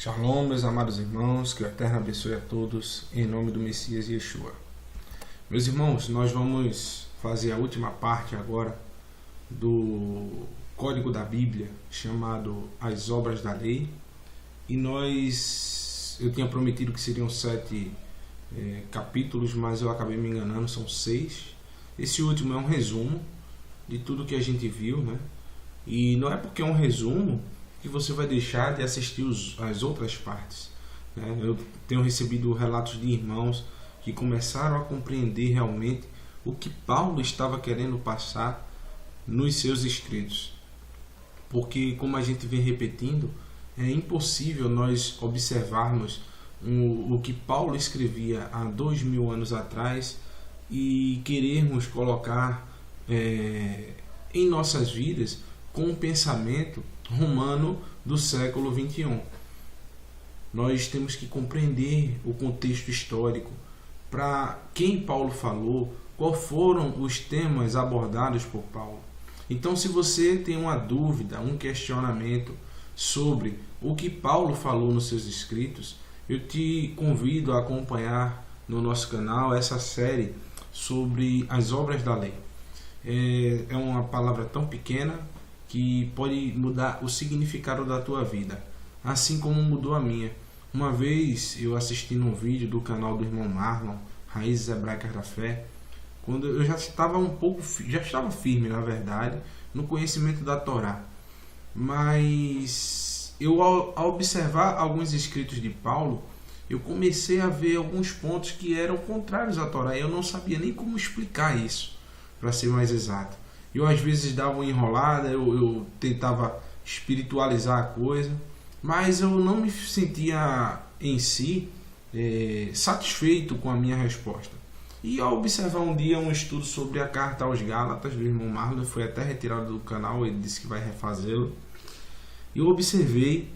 Shalom, meus amados irmãos, que o Eterno abençoe a todos, em nome do Messias Yeshua. Meus irmãos, nós vamos fazer a última parte agora do Código da Bíblia, chamado As Obras da Lei. E eu tinha prometido que seriam 7 capítulos, mas eu acabei me enganando, são 6. Esse último é um resumo de tudo que a gente viu, né? E não é porque é um resumo que você vai deixar de assistir as outras partes, né? Eu tenho recebido relatos de irmãos que começaram a compreender realmente o que Paulo estava querendo passar nos seus escritos. Porque, como a gente vem repetindo, é impossível nós observarmos o que Paulo escrevia há 2000 anos atrás e querermos colocar em nossas vidas com um pensamento romano do século 21. Nós temos que compreender o contexto histórico, para quem Paulo falou, quais foram os temas abordados por Paulo. Então, se você tem uma dúvida, um questionamento sobre o que Paulo falou nos seus escritos, eu te convido a acompanhar no nosso canal essa série sobre as obras da lei. É uma palavra tão pequena que pode mudar o significado da tua vida, assim como mudou a minha. Uma vez eu assisti num vídeo do canal do irmão Marlon, Raízes Hebraicas da Fé, quando eu já estava firme, na verdade, no conhecimento da Torá. Mas eu, ao observar alguns escritos de Paulo, eu comecei a ver alguns pontos que eram contrários à Torá, e eu não sabia nem como explicar isso, para ser mais exato. Eu às vezes dava uma enrolada, eu tentava espiritualizar a coisa, mas eu não me sentia em si satisfeito com a minha resposta. E ao observar um dia um estudo sobre a carta aos Gálatas do irmão Marlon, foi até retirado do canal, ele disse que vai refazê-lo, eu observei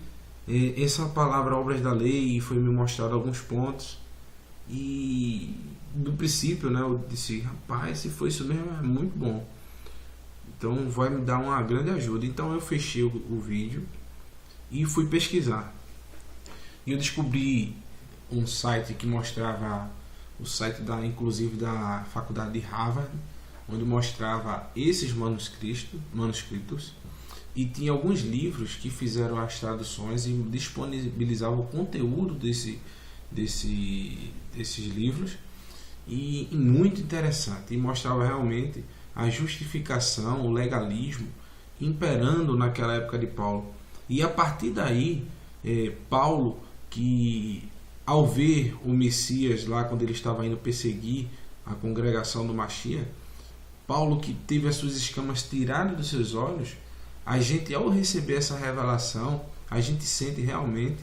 essa palavra obras da lei e foi me mostrado alguns pontos. E do princípio, né, eu disse, rapaz, se for isso mesmo é muito bom. Então vai me dar uma grande ajuda. Então eu fechei o vídeo e fui pesquisar. E eu descobri um site que mostrava, o site inclusive da faculdade de Harvard, onde mostrava esses manuscritos, e tinha alguns livros que fizeram as traduções e disponibilizavam o conteúdo desses livros, e muito interessante, e mostrava realmente a justificação, o legalismo imperando naquela época de Paulo. E a partir daí, Paulo, que ao ver o Messias lá quando ele estava indo perseguir a congregação do Mashiach, Paulo, que teve as suas escamas tiradas dos seus olhos, a gente, ao receber essa revelação, a gente sente realmente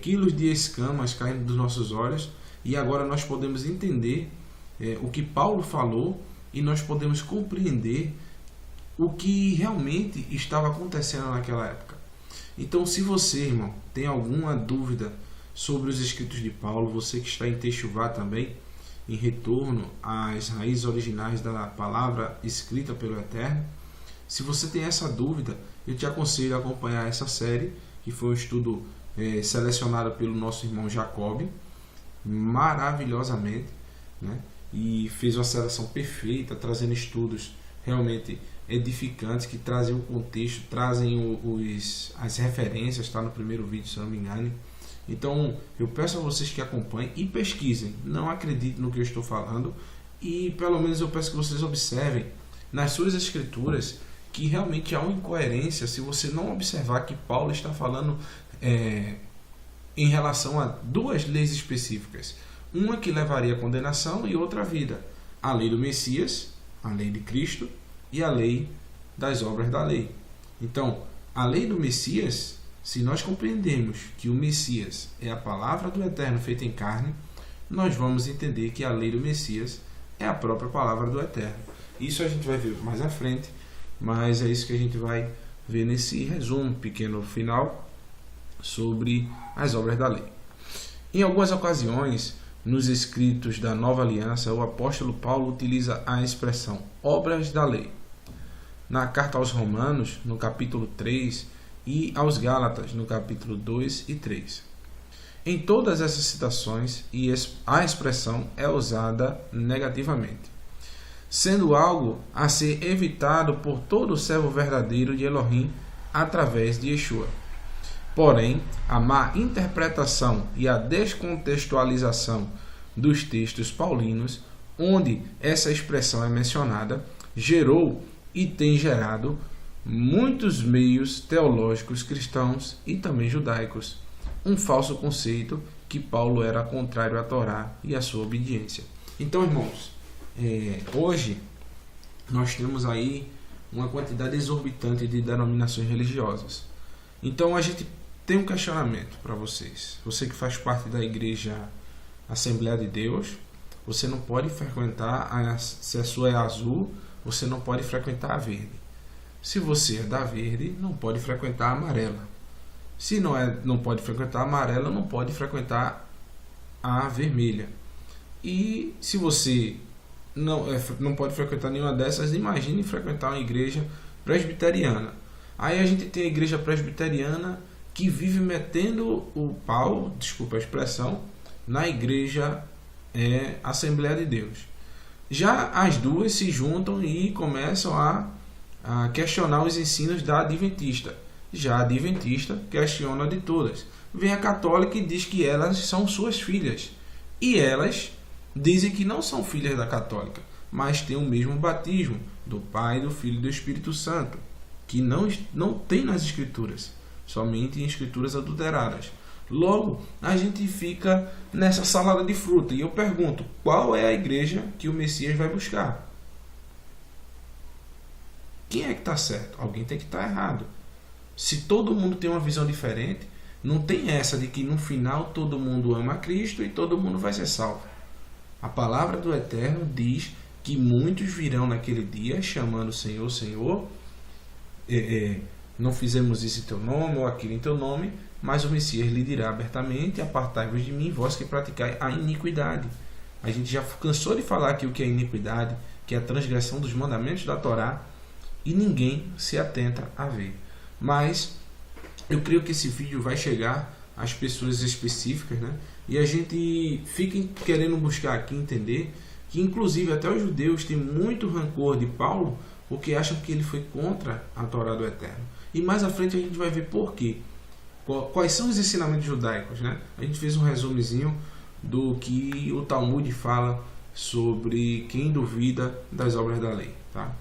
quilos de escamas caindo dos nossos olhos, e agora nós podemos entender o que Paulo falou, e nós podemos compreender o que realmente estava acontecendo naquela época. Então, se você, irmão, tem alguma dúvida sobre os escritos de Paulo, você que está em Techuvá também, em retorno às raízes originais da palavra escrita pelo Eterno, se você tem essa dúvida, eu te aconselho a acompanhar essa série, que foi um estudo selecionado pelo nosso irmão Jacob, maravilhosamente, né? E fez uma seleção perfeita, trazendo estudos realmente edificantes, que trazem o contexto, trazem as referências, está no primeiro vídeo, se não me engano. Então eu peço a vocês que acompanhem e pesquisem, não acreditem no que eu estou falando, e pelo menos eu peço que vocês observem nas suas escrituras que realmente há uma incoerência se você não observar que Paulo está falando em relação a 2 leis específicas. Uma que levaria à condenação e outra à vida. A lei do Messias, a lei de Cristo, e a lei das obras da lei. Então, a lei do Messias, se nós compreendermos que o Messias é a palavra do Eterno feita em carne, nós vamos entender que a lei do Messias é a própria palavra do Eterno. Isso a gente vai ver mais à frente, mas é isso que a gente vai ver nesse resumo pequeno final sobre as obras da lei. Em algumas ocasiões, nos escritos da Nova Aliança, o apóstolo Paulo utiliza a expressão obras da lei. Na carta aos Romanos, no capítulo 3, e aos Gálatas, no capítulo 2 e 3. Em todas essas citações, a expressão é usada negativamente, sendo algo a ser evitado por todo servo verdadeiro de Elohim através de Yeshua. Porém, a má interpretação e a descontextualização dos textos paulinos, onde essa expressão é mencionada, gerou e tem gerado muitos meios teológicos cristãos e também judaicos um falso conceito que Paulo era contrário à Torá e à sua obediência. Então, irmãos, hoje nós temos aí uma quantidade exorbitante de denominações religiosas. Então a gente tem um questionamento para vocês. Você que faz parte da igreja Assembleia de Deus, você não pode frequentar, se a sua é azul, você não pode frequentar a verde. Se você é da verde, não pode frequentar a amarela. Se não pode frequentar a amarela, não pode frequentar a vermelha. E se você não pode frequentar nenhuma dessas, imagine frequentar uma igreja presbiteriana. Aí a gente tem a igreja presbiteriana que vive metendo o pau, desculpa a expressão, na igreja Assembleia de Deus. Já as duas se juntam e começam a questionar os ensinos da Adventista. Já a Adventista questiona de todas. Vem a católica e diz que elas são suas filhas. E elas dizem que não são filhas da católica, mas têm o mesmo batismo do Pai, do Filho e do Espírito Santo, que não tem nas Escrituras, somente em escrituras adulteradas. Logo, a gente fica nessa salada de fruta. E eu pergunto, qual é a igreja que o Messias vai buscar? Quem é que está certo? Alguém tem que estar errado. Se todo mundo tem uma visão diferente, não tem essa de que no final todo mundo ama a Cristo e todo mundo vai ser salvo. A palavra do Eterno diz que muitos virão naquele dia chamando o Senhor, Senhor, não fizemos isso em teu nome ou aquilo em teu nome, mas o Messias lhe dirá abertamente: apartai-vos de mim, vós que praticai a iniquidade. A gente já cansou de falar aqui o que é iniquidade, que é a transgressão dos mandamentos da Torá, e ninguém se atenta a ver. Mas eu creio que esse vídeo vai chegar às pessoas específicas, né? E a gente fica querendo buscar aqui entender que inclusive até os judeus têm muito rancor de Paulo, porque acham que ele foi contra a Torá do Eterno. E mais à frente a gente vai ver por quê. Quais são os ensinamentos judaicos, né? A gente fez um resumozinho do que o Talmud fala sobre quem duvida das obras da lei, tá?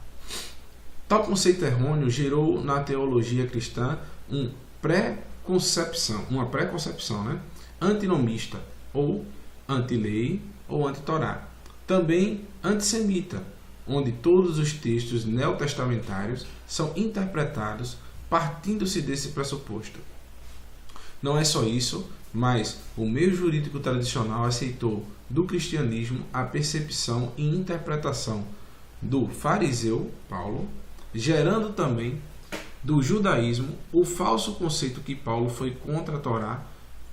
Tal conceito errôneo gerou na teologia cristã uma preconcepção, né? Antinomista, ou anti-lei, ou anti-Torá. Também antissemita, onde todos os textos neotestamentários são interpretados partindo-se desse pressuposto. Não é só isso, mas o meio jurídico tradicional aceitou do cristianismo a percepção e interpretação do fariseu Paulo, gerando também do judaísmo o falso conceito que Paulo foi contra a Torá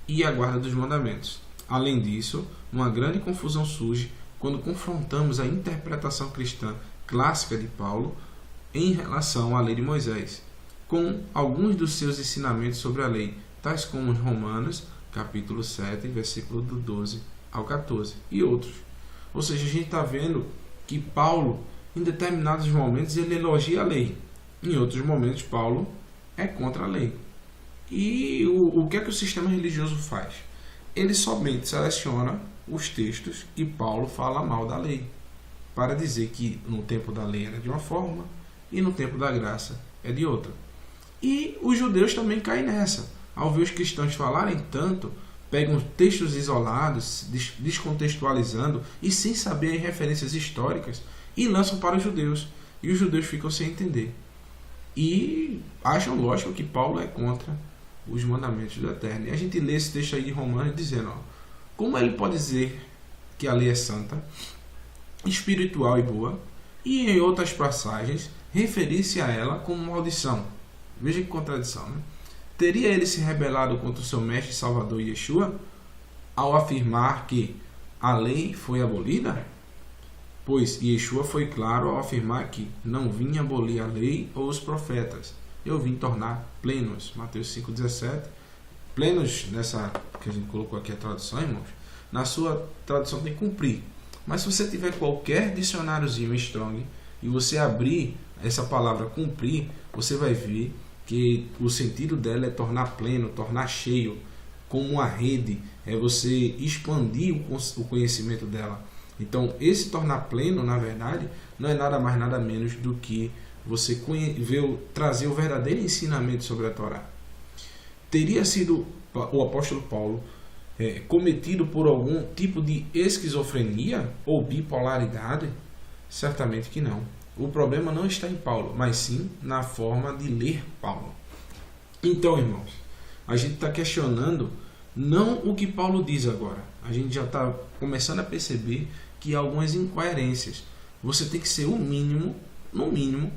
e a guarda dos mandamentos. Além disso, uma grande confusão surge quando confrontamos a interpretação cristã clássica de Paulo em relação à lei de Moisés, com alguns dos seus ensinamentos sobre a lei, tais como os Romanos, capítulo 7, versículo do 12 ao 14, e outros. Ou seja, a gente está vendo que Paulo, em determinados momentos, ele elogia a lei. Em outros momentos, Paulo é contra a lei. E o que é que o sistema religioso faz? Ele somente seleciona os textos que Paulo fala mal da lei, para dizer que no tempo da lei era de uma forma e no tempo da graça é de outra. E os judeus também caem nessa. Ao ver os cristãos falarem tanto, pegam textos isolados, descontextualizando e sem saber as referências históricas, e lançam para os judeus. E os judeus ficam sem entender. E acham lógico que Paulo é contra os mandamentos do Eterno. E a gente lê esse texto aí de Romanos dizendo, como ele pode dizer que a lei é santa, espiritual e boa, e em outras passagens referir-se a ela como maldição? Veja que contradição, né? Teria ele se rebelado contra o seu mestre e salvador Yeshua ao afirmar que a lei foi abolida? Pois Yeshua foi claro ao afirmar que não vinha abolir a lei ou os profetas, eu vim tornar plenos. Mateus 5,17. Plenos nessa que a gente colocou aqui a tradução, irmãos, na sua tradução tem cumprir. Mas se você tiver qualquer dicionáriozinho Strong e você abrir essa palavra cumprir, você vai ver que o sentido dela é tornar pleno, tornar cheio, como uma rede, é você expandir o conhecimento dela. Então, esse tornar pleno, na verdade, não é nada mais, nada menos do que você trazer o verdadeiro ensinamento sobre a Torá. Teria sido o apóstolo Paulo cometido por algum tipo de esquizofrenia ou bipolaridade? Certamente que não. O problema não está em Paulo, mas sim na forma de ler Paulo. Então, irmãos, a gente está questionando não o que Paulo diz agora. A gente já está começando a perceber que há algumas incoerências. Você tem que ser o mínimo, no mínimo,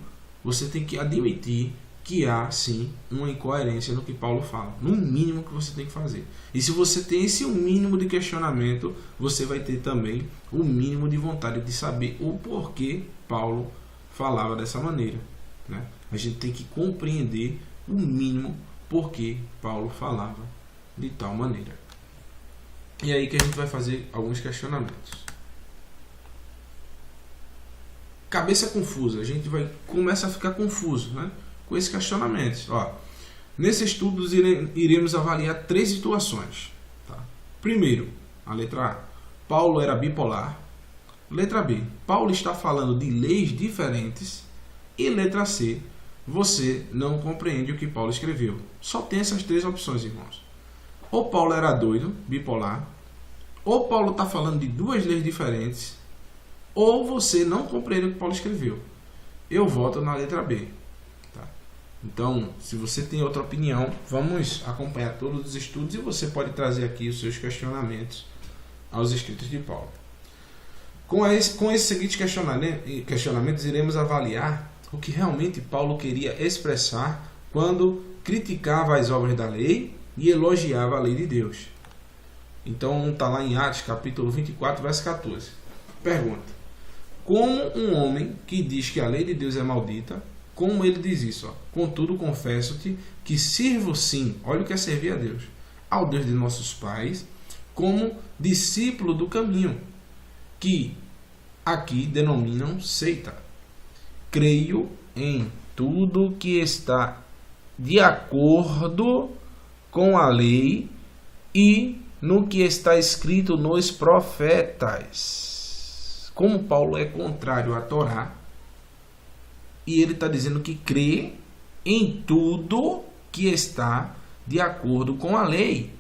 você tem que admitir que há sim uma incoerência no que Paulo fala. No mínimo que você tem que fazer. E se você tem esse mínimo de questionamento, você vai ter também o mínimo de vontade de saber o porquê Paulo falava dessa maneira, né? A gente tem que compreender o mínimo porquê Paulo falava de tal maneira. E aí que a gente vai fazer alguns questionamentos. Cabeça confusa, a gente começa a ficar confuso, né, com esses questionamentos. Nesse estudo iremos avaliar 3 situações. Tá? Primeiro, a letra A. Paulo era bipolar. Letra B. Paulo está falando de leis diferentes. E letra C. Você não compreende o que Paulo escreveu. Só tem essas 3 opções, irmãos. Ou Paulo era doido, bipolar. Ou Paulo está falando de 2 leis diferentes. Ou você não compreende o que Paulo escreveu. Eu voto na letra B. Tá? Então, se você tem outra opinião, vamos acompanhar todos os estudos e você pode trazer aqui os seus questionamentos aos escritos de Paulo. Com esses seguintes questionamentos, iremos avaliar o que realmente Paulo queria expressar quando criticava as obras da lei e elogiava a lei de Deus. Então, está lá em Atos, capítulo 24, verso 14. Pergunta. Como um homem que diz que a lei de Deus é maldita, como ele diz isso? Contudo, confesso-te que sirvo sim, olha o que é servir a Deus, ao Deus de nossos pais, como discípulo do caminho, que aqui denominam seita. Creio em tudo que está de acordo com a lei e no que está escrito nos profetas. Como Paulo é contrário à Torá, e ele está dizendo que crê em tudo que está de acordo com a lei.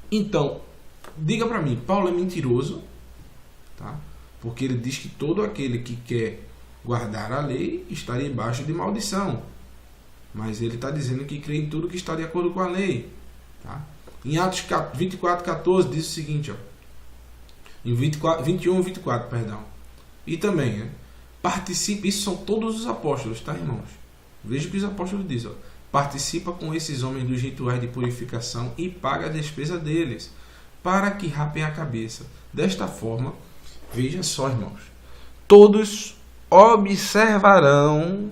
Então, diga para mim, Paulo é mentiroso? Tá? Porque ele diz que todo aquele que quer guardar a lei está debaixo de maldição. Mas ele está dizendo que crê em tudo que está de acordo com a lei. Tá? Em Atos 24:14 diz o seguinte, em 21 e 24, perdão. E também, participe, isso são todos os apóstolos, tá, irmãos? Veja o que os apóstolos dizem. Participa com esses homens dos rituais de purificação e paga a despesa deles, para que rapem a cabeça. Desta forma, veja só, irmãos, todos observarão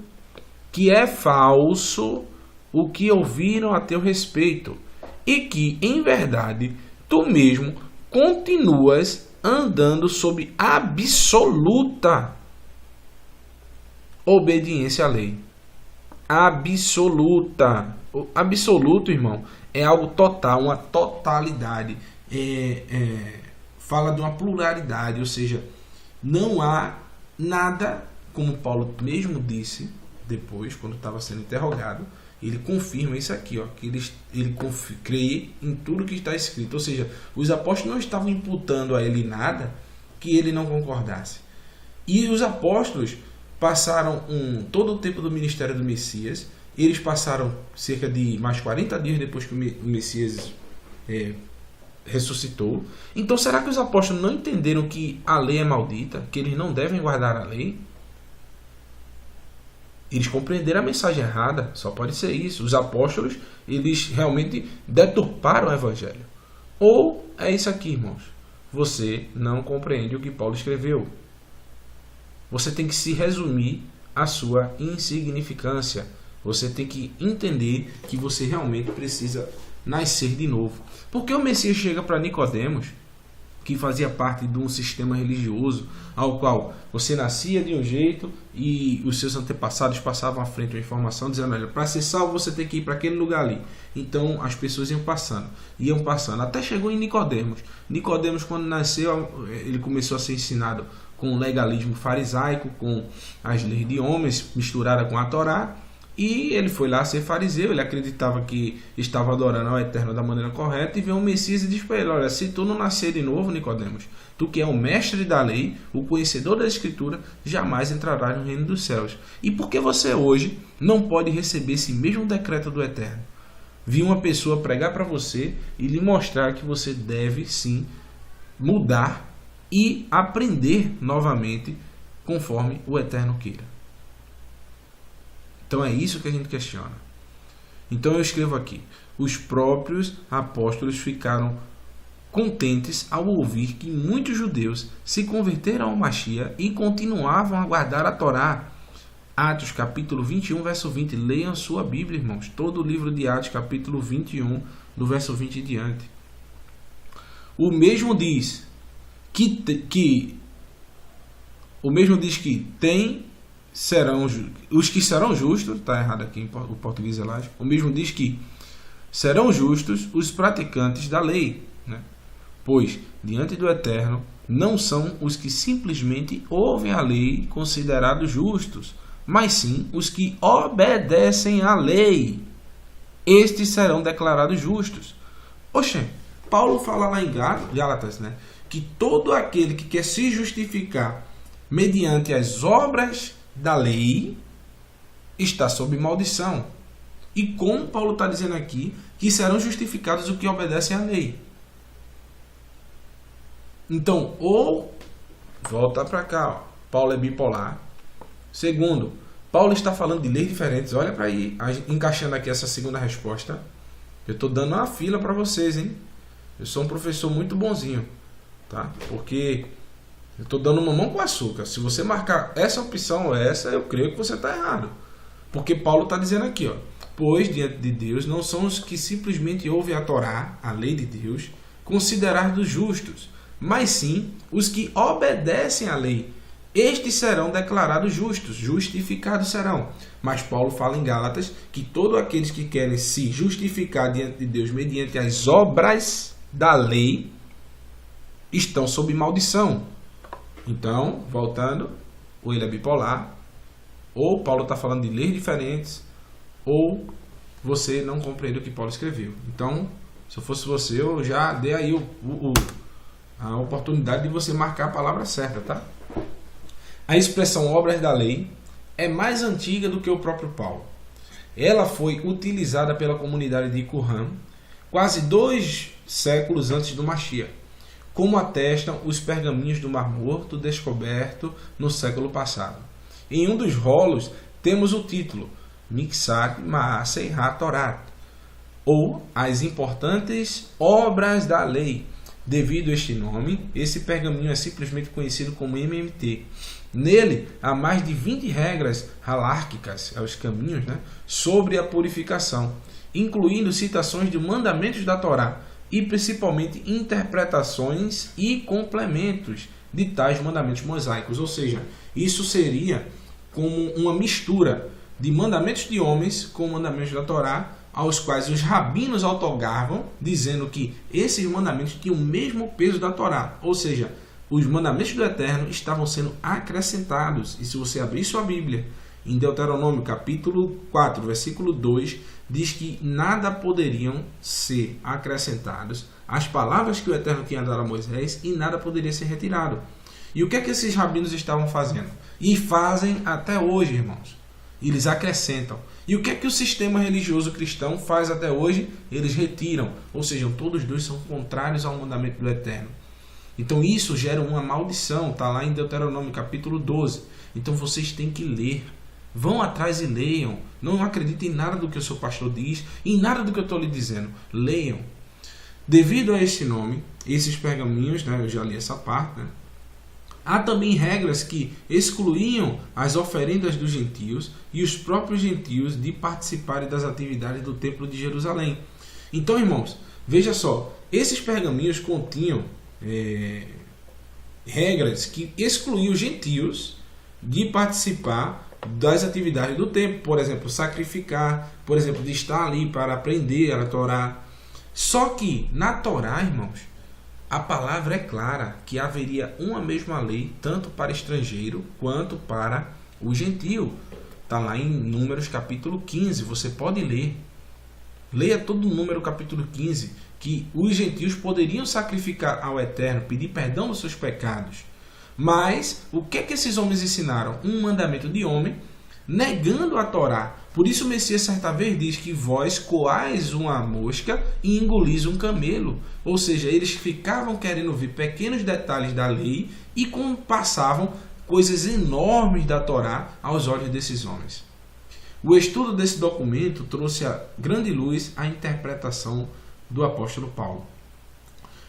que é falso o que ouviram a teu respeito, e que, em verdade, tu mesmo continuas andando sob absoluta obediência à lei. Absoluta. O absoluto, irmão, é algo total, uma totalidade. Fala de uma pluralidade, ou seja, não há nada, como Paulo mesmo disse depois, quando estava sendo interrogado, ele confirma isso aqui, que ele crê em tudo que está escrito. Ou seja, os apóstolos não estavam imputando a ele nada que ele não concordasse. E os apóstolos passaram todo o tempo do ministério do Messias. Eles passaram cerca de mais 40 dias depois que o Messias ressuscitou. Então, será que os apóstolos não entenderam que a lei é maldita? Que eles não devem guardar a lei? Eles compreenderam a mensagem errada, só pode ser isso. Os apóstolos, eles realmente deturparam o evangelho. Ou é isso aqui, irmãos. Você não compreende o que Paulo escreveu. Você tem que se resumir à sua insignificância. Você tem que entender que você realmente precisa nascer de novo. Porque o Messias chega para Nicodemos, que fazia parte de um sistema religioso ao qual você nascia de um jeito e os seus antepassados passavam à frente uma informação dizendo, olha, para ser salvo você tem que ir para aquele lugar ali. Então as pessoas iam passando, até chegou em Nicodemos. Nicodemos, quando nasceu, ele começou a ser ensinado com o legalismo farisaico, com as leis de homens misturada com a Torá, e ele foi lá ser fariseu. Ele acreditava que estava adorando ao Eterno da maneira correta, e veio um Messias e disse para ele, olha, se tu não nascer de novo, Nicodemos, tu que é o mestre da lei, o conhecedor da Escritura, jamais entrarás no reino dos céus. E por que você hoje não pode receber esse mesmo decreto do Eterno? Vi uma pessoa pregar para você e lhe mostrar que você deve sim mudar e aprender novamente conforme o Eterno queira. Então é isso que a gente questiona. Então eu escrevo aqui, os próprios apóstolos ficaram contentes ao ouvir que muitos judeus se converteram ao Mashiach e continuavam a guardar a Torá. Atos capítulo 21, verso 20. Leiam sua Bíblia, irmãos. Todo o livro de Atos capítulo 21, do verso 20 em diante. O mesmo diz que serão os que serão justos, está errado aqui o português elástico. O mesmo diz que serão justos os praticantes da lei, né? Pois diante do Eterno não são os que simplesmente ouvem a lei considerados justos, mas sim os que obedecem à lei. Estes serão declarados justos. Oxe, Paulo fala lá em Gálatas, né, que todo aquele que quer se justificar mediante as obras da lei está sob maldição. E como Paulo está dizendo aqui que serão justificados os que obedecem à lei. Então, ou volta para cá, ó. Paulo é bipolar. Segundo, Paulo está falando de leis diferentes. Olha para aí, encaixando aqui essa segunda resposta. Eu estou dando uma fila para vocês, hein? Eu sou um professor muito bonzinho, tá? Porque eu estou dando mamão com açúcar. Se você marcar essa opção ou essa, eu creio que você está errado. Porque Paulo está dizendo aqui, ó, pois diante de Deus não são os que simplesmente ouvem a Torá, a lei de Deus, considerados justos, mas sim os que obedecem à lei. Estes serão declarados justos, justificados serão. Mas Paulo fala em Gálatas que todos aqueles que querem se justificar diante de Deus mediante as obras da lei estão sob maldição. Então, voltando, ou ele é bipolar, ou Paulo está falando de leis diferentes, ou você não compreende o que Paulo escreveu. Então, se eu fosse você, eu já dei aí a oportunidade de você marcar a palavra certa, tá? A expressão obras da lei é mais antiga do que o próprio Paulo. Ela foi utilizada pela comunidade de Qumran quase 2 séculos antes do Mashiach, como atestam os pergaminhos do Mar Morto descoberto no século passado. Em um dos rolos temos o título Mixat Maasei HaTorat, ou as importantes obras da lei. Devido a este nome, esse pergaminho é simplesmente conhecido como MMT. Nele há mais de 20 regras halárquicas, os caminhos, né, sobre a purificação, incluindo citações de mandamentos da Torá e principalmente interpretações e complementos de tais mandamentos mosaicos. Ou seja, isso seria como uma mistura de mandamentos de homens com mandamentos da Torá, aos quais os rabinos outorgavam, dizendo que esses mandamentos tinham o mesmo peso da Torá. Ou seja, os mandamentos do Eterno estavam sendo acrescentados. E se você abrir sua Bíblia, em Deuteronômio capítulo 4, versículo 2, diz que nada poderiam ser acrescentados às palavras que o Eterno tinha dado a Moisés e nada poderia ser retirado. E o que é que esses rabinos estavam fazendo? E fazem até hoje, irmãos. Eles acrescentam. E o que é que o sistema religioso cristão faz até hoje? Eles retiram. Ou seja, todos os dois são contrários ao mandamento do Eterno. Então isso gera uma maldição. Está lá em Deuteronômio capítulo 12. Então vocês têm que ler. Vão atrás e leiam. Não acreditem em nada do que o seu pastor diz, em nada do que eu estou lhe dizendo. Leiam. Devido a esse nome, esses pergaminhos, né, eu já li essa parte, né, há também regras que excluíam as oferendas dos gentios e os próprios gentios de participarem das atividades do Templo de Jerusalém. Então, irmãos, veja só, esses pergaminhos continham regras que excluíam os gentios de participar das atividades do templo, por exemplo, sacrificar, por exemplo, de estar ali para aprender a Torá. Só que na Torá, irmãos, a palavra é clara que haveria uma mesma lei tanto para estrangeiro quanto para o gentio. Está lá em Números capítulo 15, você pode ler. Leia todo o Número capítulo 15, que os gentios poderiam sacrificar ao Eterno, pedir perdão dos seus pecados. Mas o que é que esses homens ensinaram? Um mandamento de homem, negando a Torá. Por isso o Messias certa vez diz que vós coais uma mosca e engolis um camelo. Ou seja, eles ficavam querendo ver pequenos detalhes da lei e passavam coisas enormes da Torá aos olhos desses homens. O estudo desse documento trouxe a grande luz à interpretação do apóstolo Paulo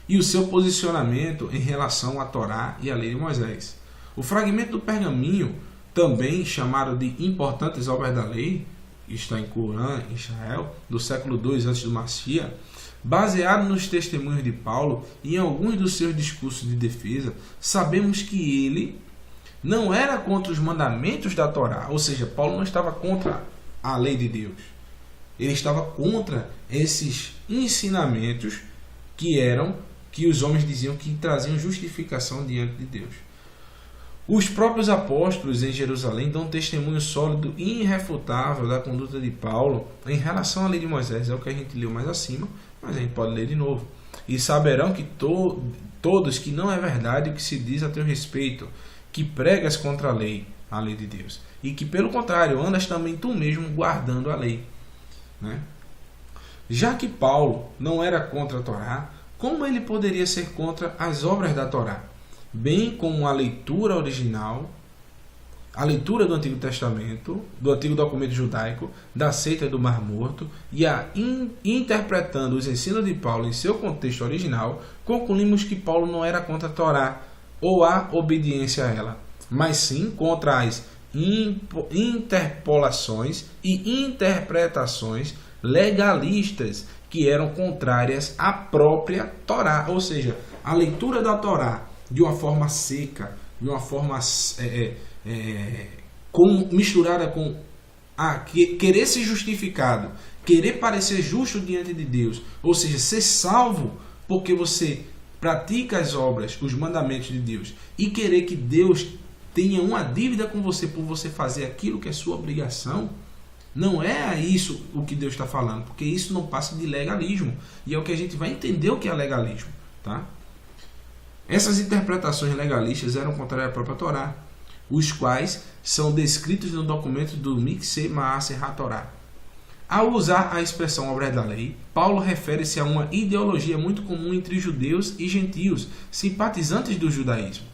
e o seu posicionamento em relação à Torá e à lei de Moisés. O fragmento do pergaminho, também chamado de Importantes Obras da Lei, está em Corã, em Israel, do século II a.C., baseado nos testemunhos de Paulo e em alguns dos seus discursos de defesa, sabemos que ele não era contra os mandamentos da Torá, ou seja, Paulo não estava contra a lei de Deus. Ele estava contra esses ensinamentos que os homens diziam que traziam justificação diante de Deus. Os próprios apóstolos em Jerusalém dão testemunho sólido e irrefutável da conduta de Paulo em relação à lei de Moisés. É o que a gente leu mais acima, mas a gente pode ler de novo. E saberão que todos que não é verdade o que se diz a teu respeito, que pregas contra a lei de Deus, e que pelo contrário andas também tu mesmo guardando a lei. Né? Já que Paulo não era contra a Torá, como ele poderia ser contra as obras da Torá? Bem como a leitura original, a leitura do Antigo Testamento, do Antigo Documento Judaico, da seita do Mar Morto, e interpretando os ensinos de Paulo em seu contexto original, concluímos que Paulo não era contra a Torá ou a obediência a ela, mas sim contra as interpolações e interpretações legalistas que eram contrárias à própria Torá, ou seja, a leitura da Torá de uma forma seca, de uma forma misturada com querer ser justificado, querer parecer justo diante de Deus, ou seja, ser salvo porque você pratica as obras, os mandamentos de Deus, e querer que Deus tenha uma dívida com você por você fazer aquilo que é sua obrigação. Não é isso o que Deus está falando, porque isso não passa de legalismo. E é o que a gente vai entender o que é legalismo. Tá? Essas interpretações legalistas eram contrárias à própria Torá, os quais são descritos no documento do Mikseh Maaser HaTorá. Ao usar a expressão obras da lei, Paulo refere-se a uma ideologia muito comum entre judeus e gentios, simpatizantes do judaísmo,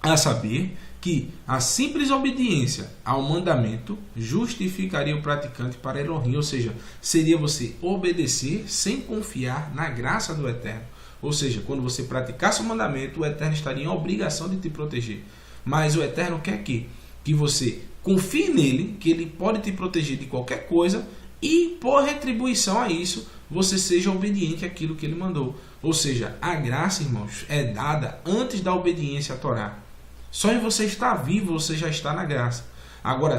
a saber que a simples obediência ao mandamento justificaria o praticante para Elohim, ou seja, seria você obedecer sem confiar na graça do Eterno. Ou seja, quando você praticasse o mandamento, o Eterno estaria em obrigação de te proteger. Mas o Eterno quer que você confie nele, que ele pode te proteger de qualquer coisa, e por retribuição a isso, você seja obediente àquilo que ele mandou. Ou seja, a graça, irmãos, é dada antes da obediência à Torá. Só em você estar vivo, você já está na graça. Agora,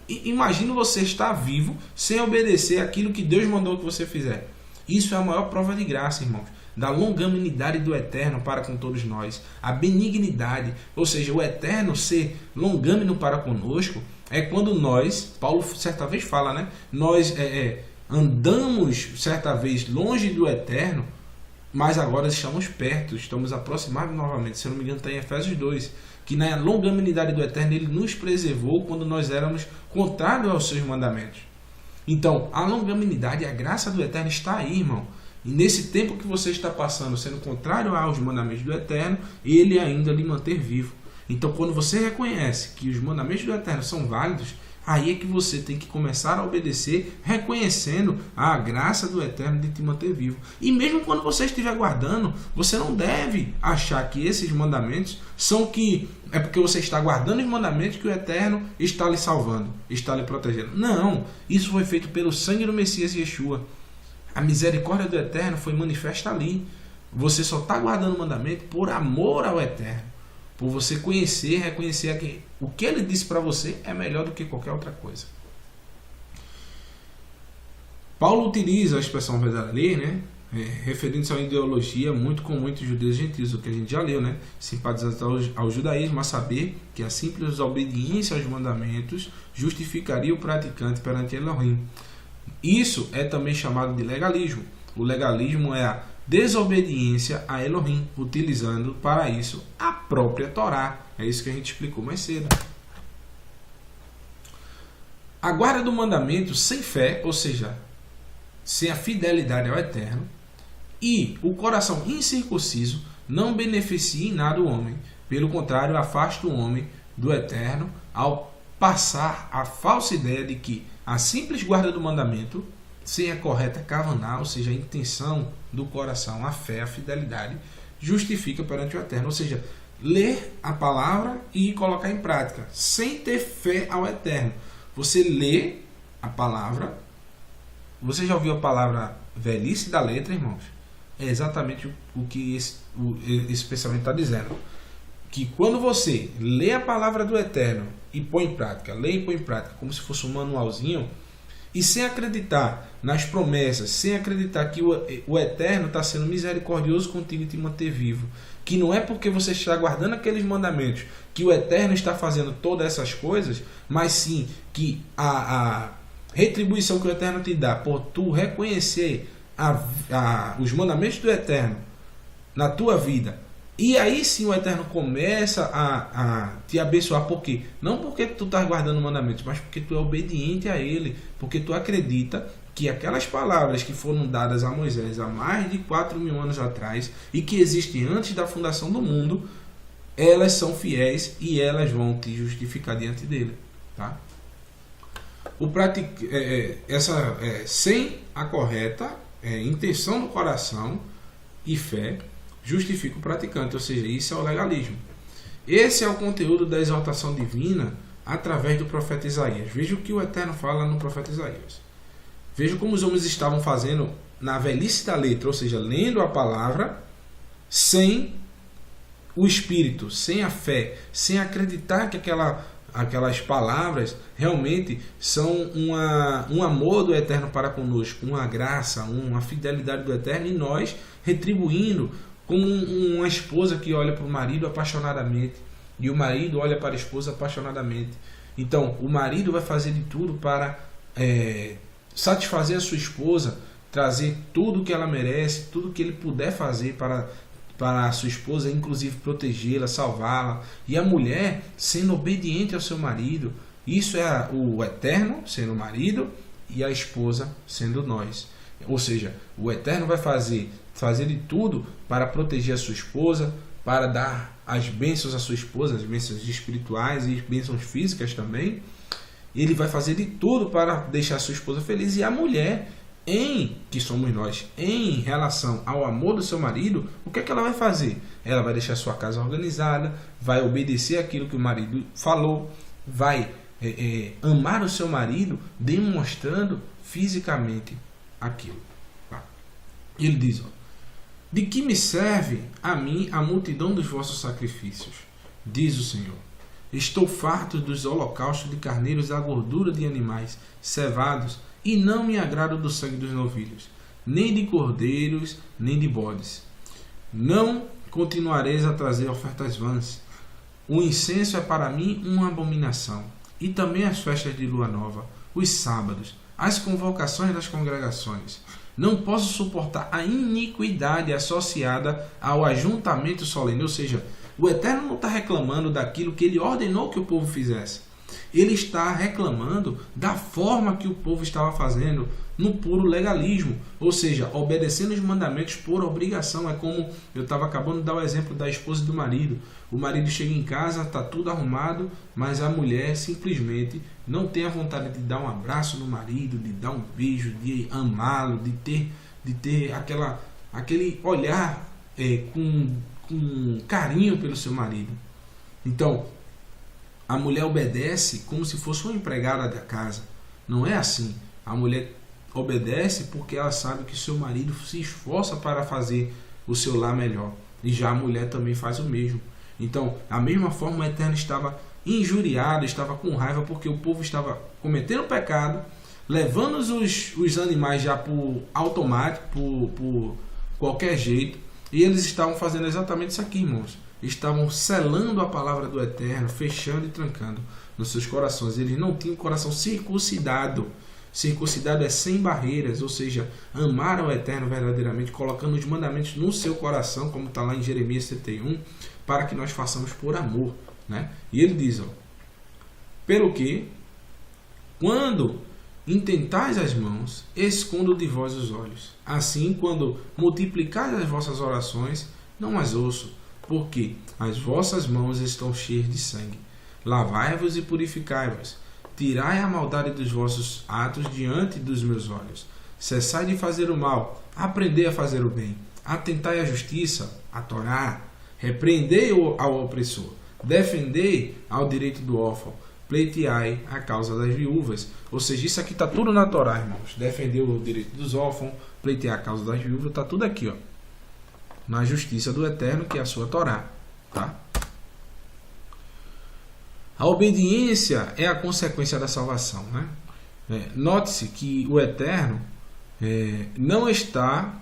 imagine você estar vivo sem obedecer aquilo que Deus mandou que você fizer. Isso é a maior prova de graça, irmãos. Da longanimidade do Eterno para com todos nós. A benignidade, ou seja, o Eterno ser longâmino para conosco, é quando nós, Paulo certa vez fala, né? Nós andamos certa vez longe do Eterno, mas agora estamos perto, estamos aproximados novamente. Se eu não me engano, está em Efésios 2, que na longanimidade do Eterno ele nos preservou quando nós éramos contrários aos seus mandamentos. Então, a longanimidade e a graça do Eterno está aí, irmão. E nesse tempo que você está passando, sendo contrário aos mandamentos do Eterno, ele ainda lhe manter vivo. Então, quando você reconhece que os mandamentos do Eterno são válidos, aí é que você tem que começar a obedecer, reconhecendo a graça do Eterno de te manter vivo. E mesmo quando você estiver guardando, você não deve achar que esses mandamentos são que é porque você está guardando os mandamentos que o Eterno está lhe salvando, está lhe protegendo. Não, isso foi feito pelo sangue do Messias Yeshua. A misericórdia do Eterno foi manifesta ali. Você só está guardando o mandamento por amor ao Eterno. Por você conhecer, reconhecer que o que Ele disse para você é melhor do que qualquer outra coisa. Paulo utiliza a expressão da lei, né? Referindo-se a uma ideologia muito comum entre judeus e gentios, o que a gente já leu, né? Simpatizantes ao judaísmo, a saber que a simples obediência aos mandamentos justificaria o praticante perante Elohim. Isso é também chamado de legalismo. O legalismo é a desobediência a Elohim, utilizando para isso a própria Torá. É isso que a gente explicou mais cedo. A guarda do mandamento sem fé, ou seja, sem a fidelidade ao Eterno, e o coração incircunciso não beneficia em nada o homem. Pelo contrário, afasta o homem do Eterno ao passar a falsa ideia de que a simples guarda do mandamento, sem a correta kavaná, ou seja, a intenção do coração, a fé, a fidelidade, justifica perante o Eterno. Ou seja, ler a palavra e colocar em prática, sem ter fé ao Eterno. Você lê a palavra. Você já ouviu a palavra velhice da letra, irmãos? É exatamente o que esse pensamento está dizendo. Que quando você lê a palavra do Eterno e põe em prática, lê e põe em prática, como se fosse um manualzinho, e sem acreditar nas promessas, sem acreditar que o Eterno está sendo misericordioso contigo e te manter vivo, que não é porque você está guardando aqueles mandamentos que o Eterno está fazendo todas essas coisas, mas sim que a retribuição que o Eterno te dá por tu reconhecer os mandamentos do Eterno na tua vida, e aí sim o Eterno começa a te abençoar. Por quê? Não porque tu estás guardando mandamentos, mas porque tu é obediente a Ele, porque tu acredita que aquelas palavras que foram dadas a Moisés há mais de 4.000 anos atrás e que existem antes da fundação do mundo, elas são fiéis e elas vão te justificar diante dele, tá? Sem a correta intenção do coração e fé, justifica o praticante, ou seja, isso é o legalismo. Esse é o conteúdo da exaltação divina através do profeta Isaías. Veja o que o Eterno fala no profeta Isaías. Veja como os homens estavam fazendo na velhice da letra, ou seja, lendo a palavra sem o Espírito, sem a fé, sem acreditar que aquelas palavras realmente são um amor do Eterno para conosco, uma graça, uma fidelidade do Eterno, e nós retribuindo como uma esposa que olha para o marido apaixonadamente e o marido olha para a esposa apaixonadamente. Então, o marido vai fazer de tudo para satisfazer a sua esposa, trazer tudo que ela merece, tudo que ele puder fazer para a sua esposa, inclusive protegê-la, salvá-la. E a mulher sendo obediente ao seu marido. Isso é o Eterno sendo o marido e a esposa sendo nós. Ou seja, o Eterno vai fazer de tudo para proteger a sua esposa, para dar as bênçãos à sua esposa, as bênçãos espirituais e bênçãos físicas também. Ele vai fazer de tudo para deixar a sua esposa feliz. E a mulher, que somos nós, em relação ao amor do seu marido, o que é que ela vai fazer? Ela vai deixar a sua casa organizada, vai obedecer aquilo que o marido falou, vai amar o seu marido, demonstrando fisicamente aquilo. Tá? Ele diz, de que me serve a mim a multidão dos vossos sacrifícios? Diz o Senhor. Estou farto dos holocaustos de carneiros e da gordura de animais cevados, e não me agrado do sangue dos novilhos, nem de cordeiros, nem de bodes. Não continuareis a trazer ofertas vãs. O incenso é para mim uma abominação, e também as festas de lua nova, os sábados, as convocações das congregações. Não posso suportar a iniquidade associada ao ajuntamento solene. Ou seja, o Eterno não está reclamando daquilo que ele ordenou que o povo fizesse. Ele está reclamando da forma que o povo estava fazendo no puro legalismo. Ou seja, obedecendo os mandamentos por obrigação. É como eu estava acabando de dar o exemplo da esposa e do marido. O marido chega em casa, está tudo arrumado, mas a mulher simplesmente não tem a vontade de dar um abraço no marido, de dar um beijo, de amá-lo, de ter aquele olhar com carinho pelo seu marido. Então, a mulher obedece como se fosse uma empregada da casa. Não é assim. A mulher obedece porque ela sabe que seu marido se esforça para fazer o seu lar melhor. E já a mulher também faz o mesmo. Então, da mesma forma, o Eterno estava injuriado, estava com raiva, porque o povo estava cometendo pecado, levando os animais já por automático, por qualquer jeito, e eles estavam fazendo exatamente isso aqui, irmãos. Estavam selando a palavra do Eterno, fechando e trancando nos seus corações. Eles não tinham o coração circuncidado. Circuncidado é sem barreiras, ou seja, amaram o Eterno verdadeiramente, colocando os mandamentos no seu coração, como está lá em Jeremias 71, para que nós façamos por amor, né? E ele diz, pelo que, quando intentais as mãos, escondo de vós os olhos. Assim, quando multiplicais as vossas orações, não as ouço, porque as vossas mãos estão cheias de sangue. Lavai-vos e purificai-vos. Tirai a maldade dos vossos atos diante dos meus olhos. Cessai de fazer o mal, aprendei a fazer o bem. Atentai à justiça, a Torá. Repreendei ao opressor. Defendei ao direito do órfão. Pleiteai a causa das viúvas. Ou seja, isso aqui está tudo na Torá, irmãos. Defender o direito dos órfãos, pleitear a causa das viúvas, está tudo aqui, na justiça do Eterno, que é a sua Torá. Tá? A obediência é a consequência da salvação, né? Note-se que o Eterno não está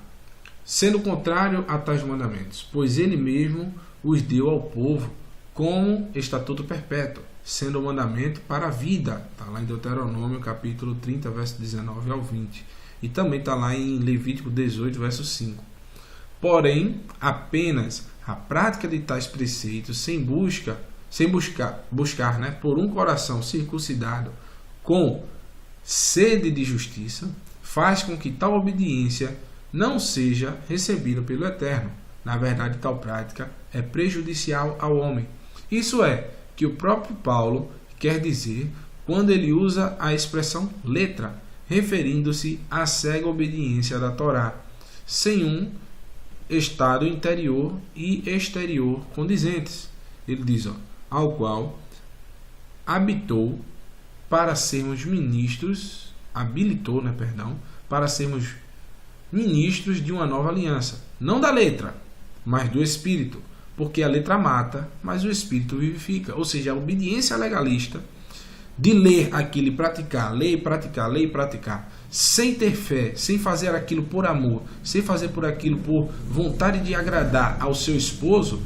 sendo contrário a tais mandamentos, pois ele mesmo os deu ao povo como estatuto perpétuo, sendo o mandamento para a vida. Está lá em Deuteronômio capítulo 30, verso 19 ao 20. E também está lá em Levítico 18, verso 5. Porém, apenas a prática de tais preceitos sem buscar, né, por um coração circuncidado com sede de justiça, faz com que tal obediência não seja recebida pelo Eterno. Na verdade, tal prática é prejudicial ao homem. Isso é que o próprio Paulo quer dizer quando ele usa a expressão letra, referindo-se à cega obediência da Torá, sem um estado interior e exterior condizentes. Ele diz, ao qual habilitou para sermos ministros de uma nova aliança, não da letra, mas do Espírito, porque a letra mata, mas o Espírito vivifica. Ou seja, a obediência legalista de ler aquilo e praticar, ler e praticar, ler e praticar, sem ter fé, sem fazer aquilo por amor, sem fazer por aquilo por vontade de agradar ao seu esposo,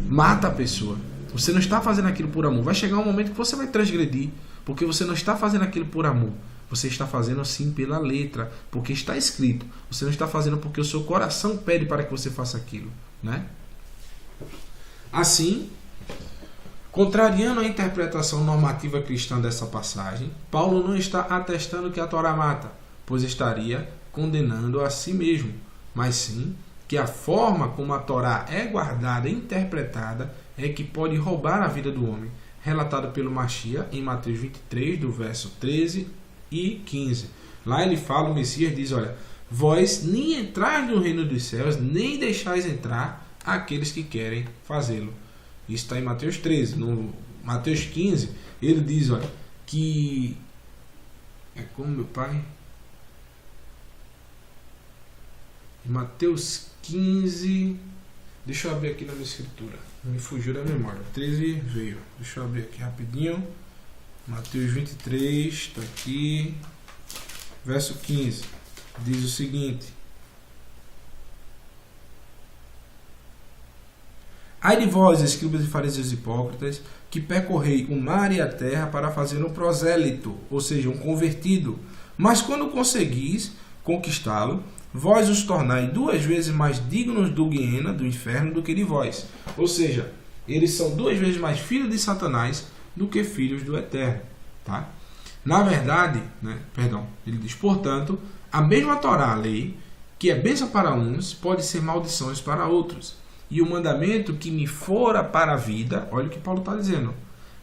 mata a pessoa. Você não está fazendo aquilo por amor. Vai chegar um momento que você vai transgredir, porque você não está fazendo aquilo por amor. Você está fazendo assim pela letra, porque está escrito. Você não está fazendo porque o seu coração pede para que você faça aquilo, né? Assim, contrariando a interpretação normativa cristã dessa passagem, Paulo não está atestando que a Torá mata, pois estaria condenando a si mesmo, mas sim que a forma como a Torá é guardada e interpretada é que pode roubar a vida do homem, relatado pelo Machia em Mateus 23, do verso 13 e 15. Lá ele fala, o Messias diz, olha, vós nem entrais no reino dos céus, nem deixais entrar aqueles que querem fazê-lo. Isso está em Mateus 13. No Mateus 15, ele diz, olha, que é como meu pai. Mateus 15, deixa eu abrir aqui na minha escritura, me fugiu da memória. 13 veio, deixa eu abrir aqui rapidinho. Mateus 23, está aqui, verso 15, diz o seguinte: ai de vós, escribas e fariseus hipócritas, que percorrei o mar e a terra para fazer um prosélito, ou seja, um convertido. Mas quando conseguis conquistá-lo, vós os tornai 2 vezes mais dignos do guiena, do inferno, do que de vós. Ou seja, eles são 2 vezes mais filhos de Satanás do que filhos do Eterno. Tá? Na verdade, ele diz, portanto, a mesma Torá, a lei, que é bênção para uns, pode ser maldições para outros. E o mandamento que me fora para a vida, olha o que Paulo está dizendo,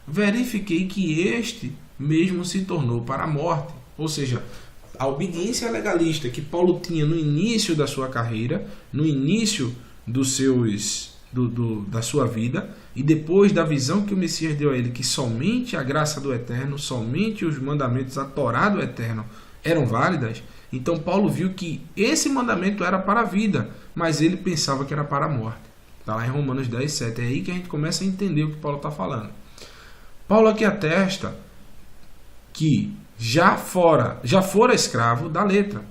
verifiquei que este mesmo se tornou para a morte. Ou seja, a obediência legalista que Paulo tinha no início da sua carreira, no início da sua vida, e depois da visão que o Messias deu a ele, que somente a graça do Eterno, somente os mandamentos, a Torá do Eterno eram válidas, Então Paulo viu que esse mandamento era para a vida, mas ele pensava que era para a morte. Está lá em Romanos 10, 7. É aí que a gente começa a entender o que Paulo está falando. Paulo aqui atesta que já fora escravo da letra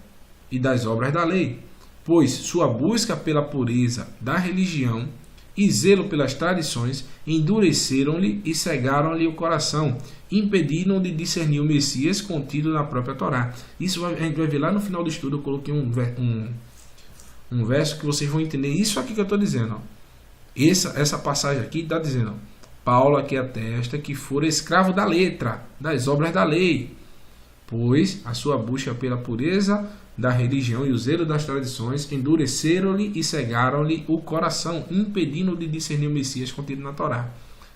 e das obras da lei, pois sua busca pela pureza da religião e zelo pelas tradições endureceram-lhe e cegaram-lhe o coração, impediram de discernir o Messias contido na própria Torá. Isso a gente vai ver lá no final do estudo. Eu coloquei um verso que vocês vão entender isso aqui que eu estou dizendo. Ó. Essa passagem aqui está dizendo, ó, Paulo aqui atesta que fora escravo da letra, das obras da lei, pois a sua busca pela pureza da religião e o zelo das tradições endureceram-lhe e cegaram-lhe o coração, impedindo de discernir o Messias contido na Torá.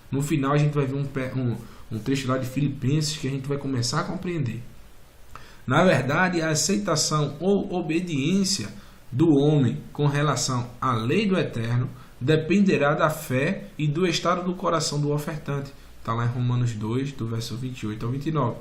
No final a gente vai ver um trecho lá de Filipenses que a gente vai começar a compreender. Na verdade, a aceitação ou obediência do homem com relação à lei do Eterno dependerá da fé e do estado do coração do ofertante. Está lá em Romanos 2, do verso 28 ao 29.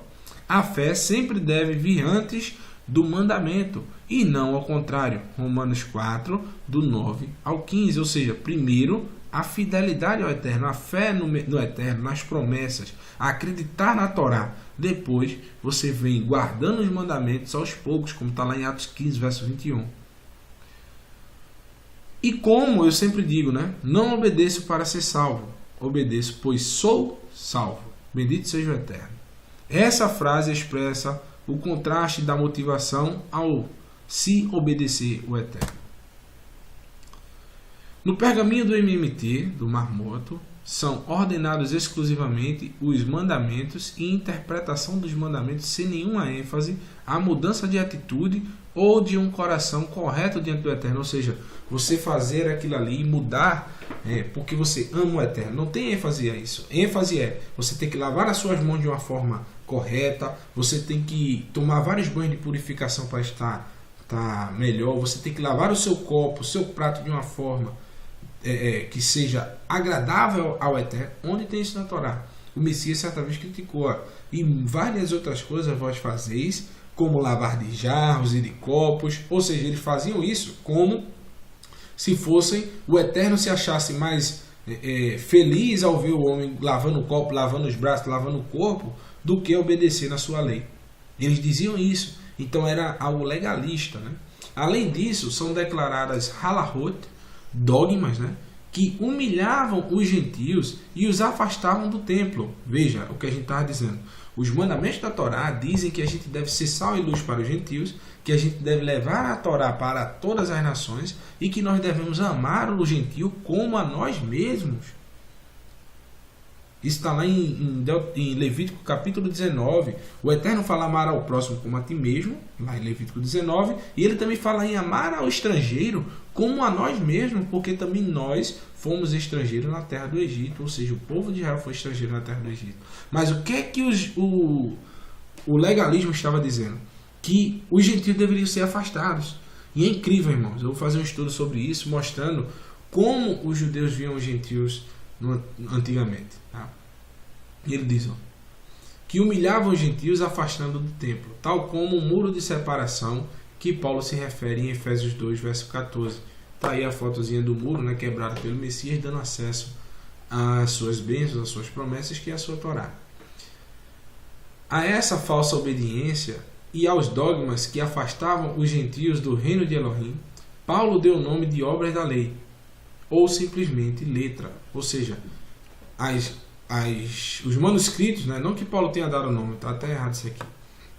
A fé sempre deve vir antes do mandamento e não ao contrário. Romanos 4, do 9 ao 15. Ou seja, primeiro a fidelidade ao Eterno, a fé no Eterno, nas promessas, acreditar na Torá. Depois você vem guardando os mandamentos aos poucos, como está lá em Atos 15, verso 21. E como eu sempre digo, né? Não obedeço para ser salvo, obedeço, pois sou salvo. Bendito seja o Eterno. Essa frase expressa o contraste da motivação ao se obedecer o Eterno. No pergaminho do MMT, do Marmoto, são ordenados exclusivamente os mandamentos e interpretação dos mandamentos sem nenhuma ênfase à mudança de atitude ou de um coração correto diante do Eterno. Ou seja, você fazer aquilo ali e mudar porque você ama o Eterno. Não tem ênfase a isso. ênfase é você tem que lavar as suas mãos de uma forma correta, você tem que tomar vários banhos de purificação para estar melhor, você tem que lavar o seu copo, o seu prato de uma forma que seja agradável ao Eterno. Onde tem isso na Torá? O Messias certa vez criticou, e várias outras coisas vós fazeis, como lavar de jarros e de copos. Ou seja, eles faziam isso como se fossem, o Eterno se achasse mais feliz ao ver o homem lavando o copo, lavando os braços, lavando o corpo, do que obedecer na sua lei. Eles diziam isso. Então era algo legalista, né? Além disso, são declaradas halahot, dogmas, né, que humilhavam os gentios e os afastavam do templo. Veja o que a gente estava dizendo. Os mandamentos da Torá dizem que a gente deve ser sal e luz para os gentios, que a gente deve levar a Torá para todas as nações e que nós devemos amar o gentio como a nós mesmos. Isso está lá em Levítico capítulo 19. O Eterno fala amar ao próximo como a ti mesmo, lá em Levítico 19. E ele também fala em amar ao estrangeiro como a nós mesmos, porque também nós fomos estrangeiros na terra do Egito. Ou seja, o povo de Israel foi estrangeiro na terra do Egito. Mas o que é que o legalismo estava dizendo? Que os gentios deveriam ser afastados. E é incrível, irmãos. Eu vou fazer um estudo sobre isso, mostrando como os judeus viam os gentios antigamente. Tá? E ele diz que humilhavam os gentios afastando do templo, tal como um muro de separação que Paulo se refere em Efésios 2, verso 14. Está aí a fotozinha do muro, né, quebrado pelo Messias, dando acesso às suas bênçãos, às suas promessas, que é a sua Torá. A essa falsa obediência e aos dogmas que afastavam os gentios do reino de Elohim, Paulo deu o nome de obras da lei, ou simplesmente letra. Ou seja, os manuscritos, né, não que Paulo tenha dado o nome, está até errado isso aqui.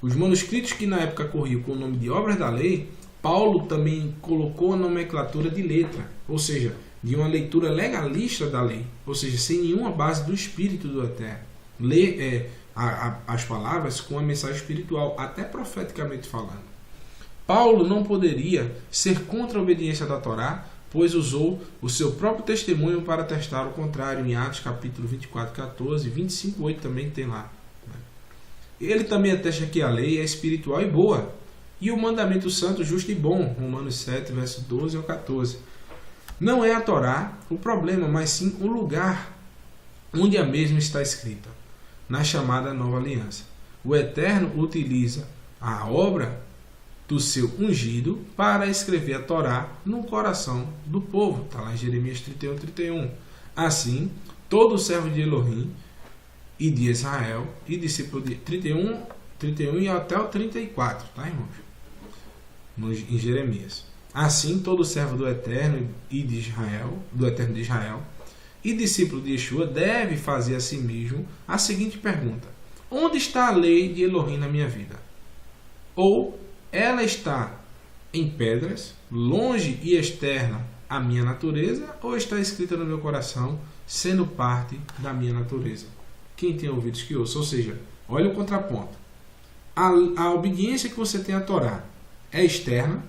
Os manuscritos que na época corriam com o nome de obras da lei, Paulo também colocou a nomenclatura de letra, ou seja, de uma leitura legalista da lei, ou seja, sem nenhuma base do Espírito do Eterno. Lê as palavras com a mensagem espiritual, até profeticamente falando. Paulo não poderia ser contra a obediência da Torá, pois usou o seu próprio testemunho para testar o contrário, em Atos capítulo 24, 14, 25, 8 também tem lá. Ele também atesta que a lei é espiritual e boa, e o mandamento santo, justo e bom, Romanos 7, verso 12 ao 14. Não é a Torá o problema, mas sim o lugar onde a mesma está escrita, na chamada Nova Aliança. O Eterno utiliza a obra do seu ungido para escrever a Torá no coração do povo. Está lá em Jeremias 31:31. Assim, todo servo de Elohim e de Israel e discípulo de 31 e até o 34, tá, irmãos? Em Jeremias. Assim, todo servo do Eterno e de Israel, do Eterno de Israel, e discípulo de Yeshua deve fazer a si mesmo a seguinte pergunta: onde está a lei de Elohim na minha vida? Ou ela está em pedras, longe e externa à minha natureza, ou está escrita no meu coração, sendo parte da minha natureza? Quem tem ouvidos que ouça. Ou seja, olha o contraponto. A obediência que você tem à Torá é externa,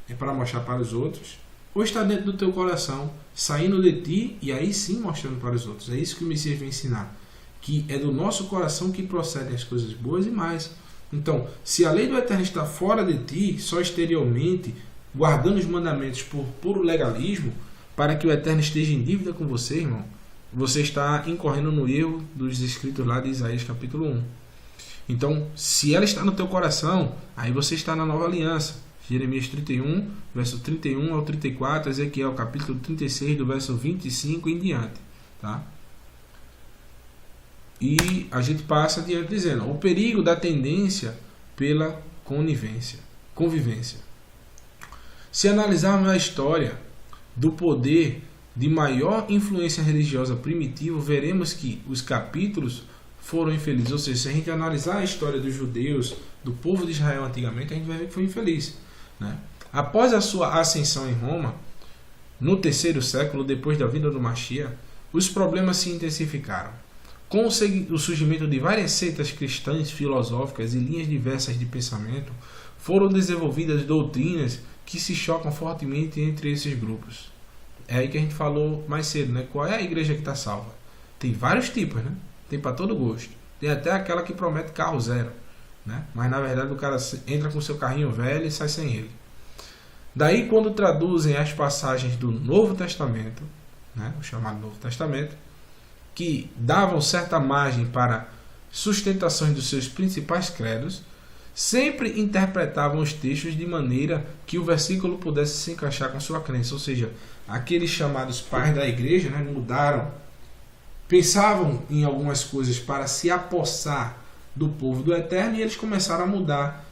é para mostrar para os outros, ou está dentro do teu coração, saindo de ti e aí sim mostrando para os outros? É isso que o Messias vem ensinar, que é do nosso coração que procedem as coisas boas e mais. Então, se a lei do Eterno está fora de ti, só exteriormente, guardando os mandamentos por puro legalismo, para que o Eterno esteja em dívida com você, irmão, você está incorrendo no erro dos escritos lá de Isaías capítulo 1. Então, se ela está no teu coração, aí você está na nova aliança. Jeremias 31, verso 31 ao 34, Ezequiel capítulo 36, do verso 25 em diante. Tá? E a gente passa adiante dizendo: o perigo da tendência pela convivência. Se analisarmos a história do poder de maior influência religiosa primitivo, veremos que os capítulos foram infelizes. Ou seja, se a gente analisar a história dos judeus, do povo de Israel antigamente, a gente vai ver que foi infeliz, né? Após a sua ascensão em Roma, no 3º século, depois da vinda do Mashiach, os problemas se intensificaram. Com o surgimento de várias seitas cristãs filosóficas e linhas diversas de pensamento, foram desenvolvidas doutrinas que se chocam fortemente entre esses grupos. É aí que a gente falou mais cedo, né? Qual é a igreja que está salva? Tem vários tipos, né? Tem para todo gosto. Tem até aquela que promete carro zero, né? Mas na verdade o cara entra com seu carrinho velho e sai sem ele. Daí, quando traduzem as passagens do Novo Testamento, né? O chamado Novo Testamento, que davam certa margem para sustentações dos seus principais credos, sempre interpretavam os textos de maneira que o versículo pudesse se encaixar com sua crença. Ou seja, aqueles chamados pais da igreja, né, mudaram, pensavam em algumas coisas para se apossar do povo do Eterno, e eles começaram a mudar,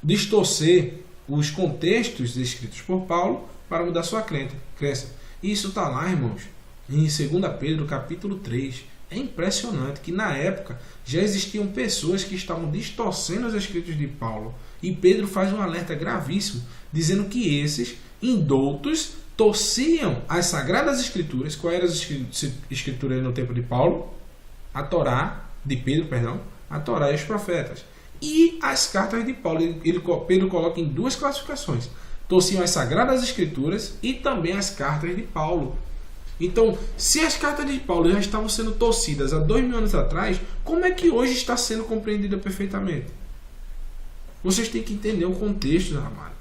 distorcer os contextos escritos por Paulo para mudar sua crença. E isso está lá, irmãos, em 2 Pedro capítulo 3. É impressionante que na época já existiam pessoas que estavam distorcendo os escritos de Paulo. E Pedro faz um alerta gravíssimo, dizendo que esses indoutos torciam as Sagradas Escrituras. Qual eram as escrituras no tempo de Paulo? A Torá, de Pedro, perdão, a Torá e os profetas. E as cartas de Paulo. Pedro coloca em duas classificações. Torciam as Sagradas Escrituras e também as cartas de Paulo. Então, se as cartas de Paulo já estavam sendo torcidas há 2000 anos atrás, como é que hoje está sendo compreendida perfeitamente? Vocês têm que entender o contexto, amado.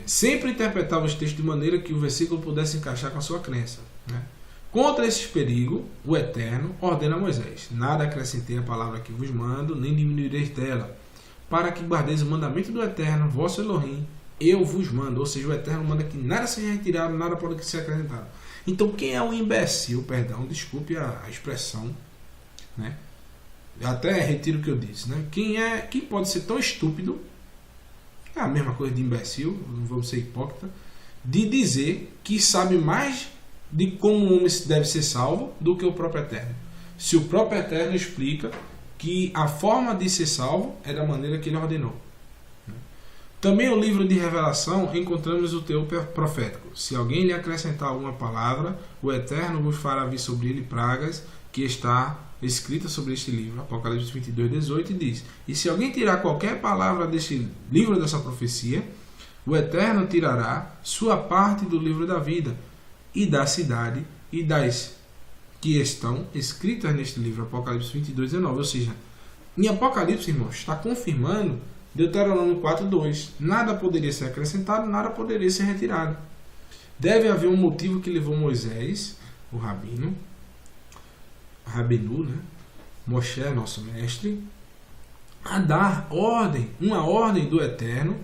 Sempre interpretava os textos de maneira que o versículo pudesse encaixar com a sua crença, né? Contra esses perigos, o Eterno ordena a Moisés: nada acrescentei a palavra que vos mando, nem diminuireis dela, para que guardeis o mandamento do Eterno, vosso Elohim, eu vos mando. Ou seja, o Eterno manda que nada seja retirado, nada pode ser acrescentado. Então, quem é um imbecil, perdão, desculpe a expressão, né? Eu até retiro o que eu disse, né? Quem pode ser tão estúpido, é a mesma coisa de imbecil, não vamos ser hipócrita, de dizer que sabe mais de como o homem deve ser salvo do que o próprio Eterno. Se o próprio Eterno explica que a forma de ser salvo é da maneira que ele ordenou. Também no livro de Revelação encontramos o teor profético. Se alguém lhe acrescentar alguma palavra, o Eterno vos fará vir sobre ele pragas, que está escrita sobre este livro. Apocalipse 22:18 diz: e se alguém tirar qualquer palavra deste livro, dessa profecia, o Eterno tirará sua parte do livro da vida e da cidade e das que estão escritas neste livro. Apocalipse 22:19. Ou seja, em Apocalipse, irmãos, está confirmando Deuteronômio 4:2. Nada poderia ser acrescentado, nada poderia ser retirado. Deve haver um motivo que levou Moisés, o Rabinu, né? Moshe, nosso mestre, a dar uma ordem do Eterno,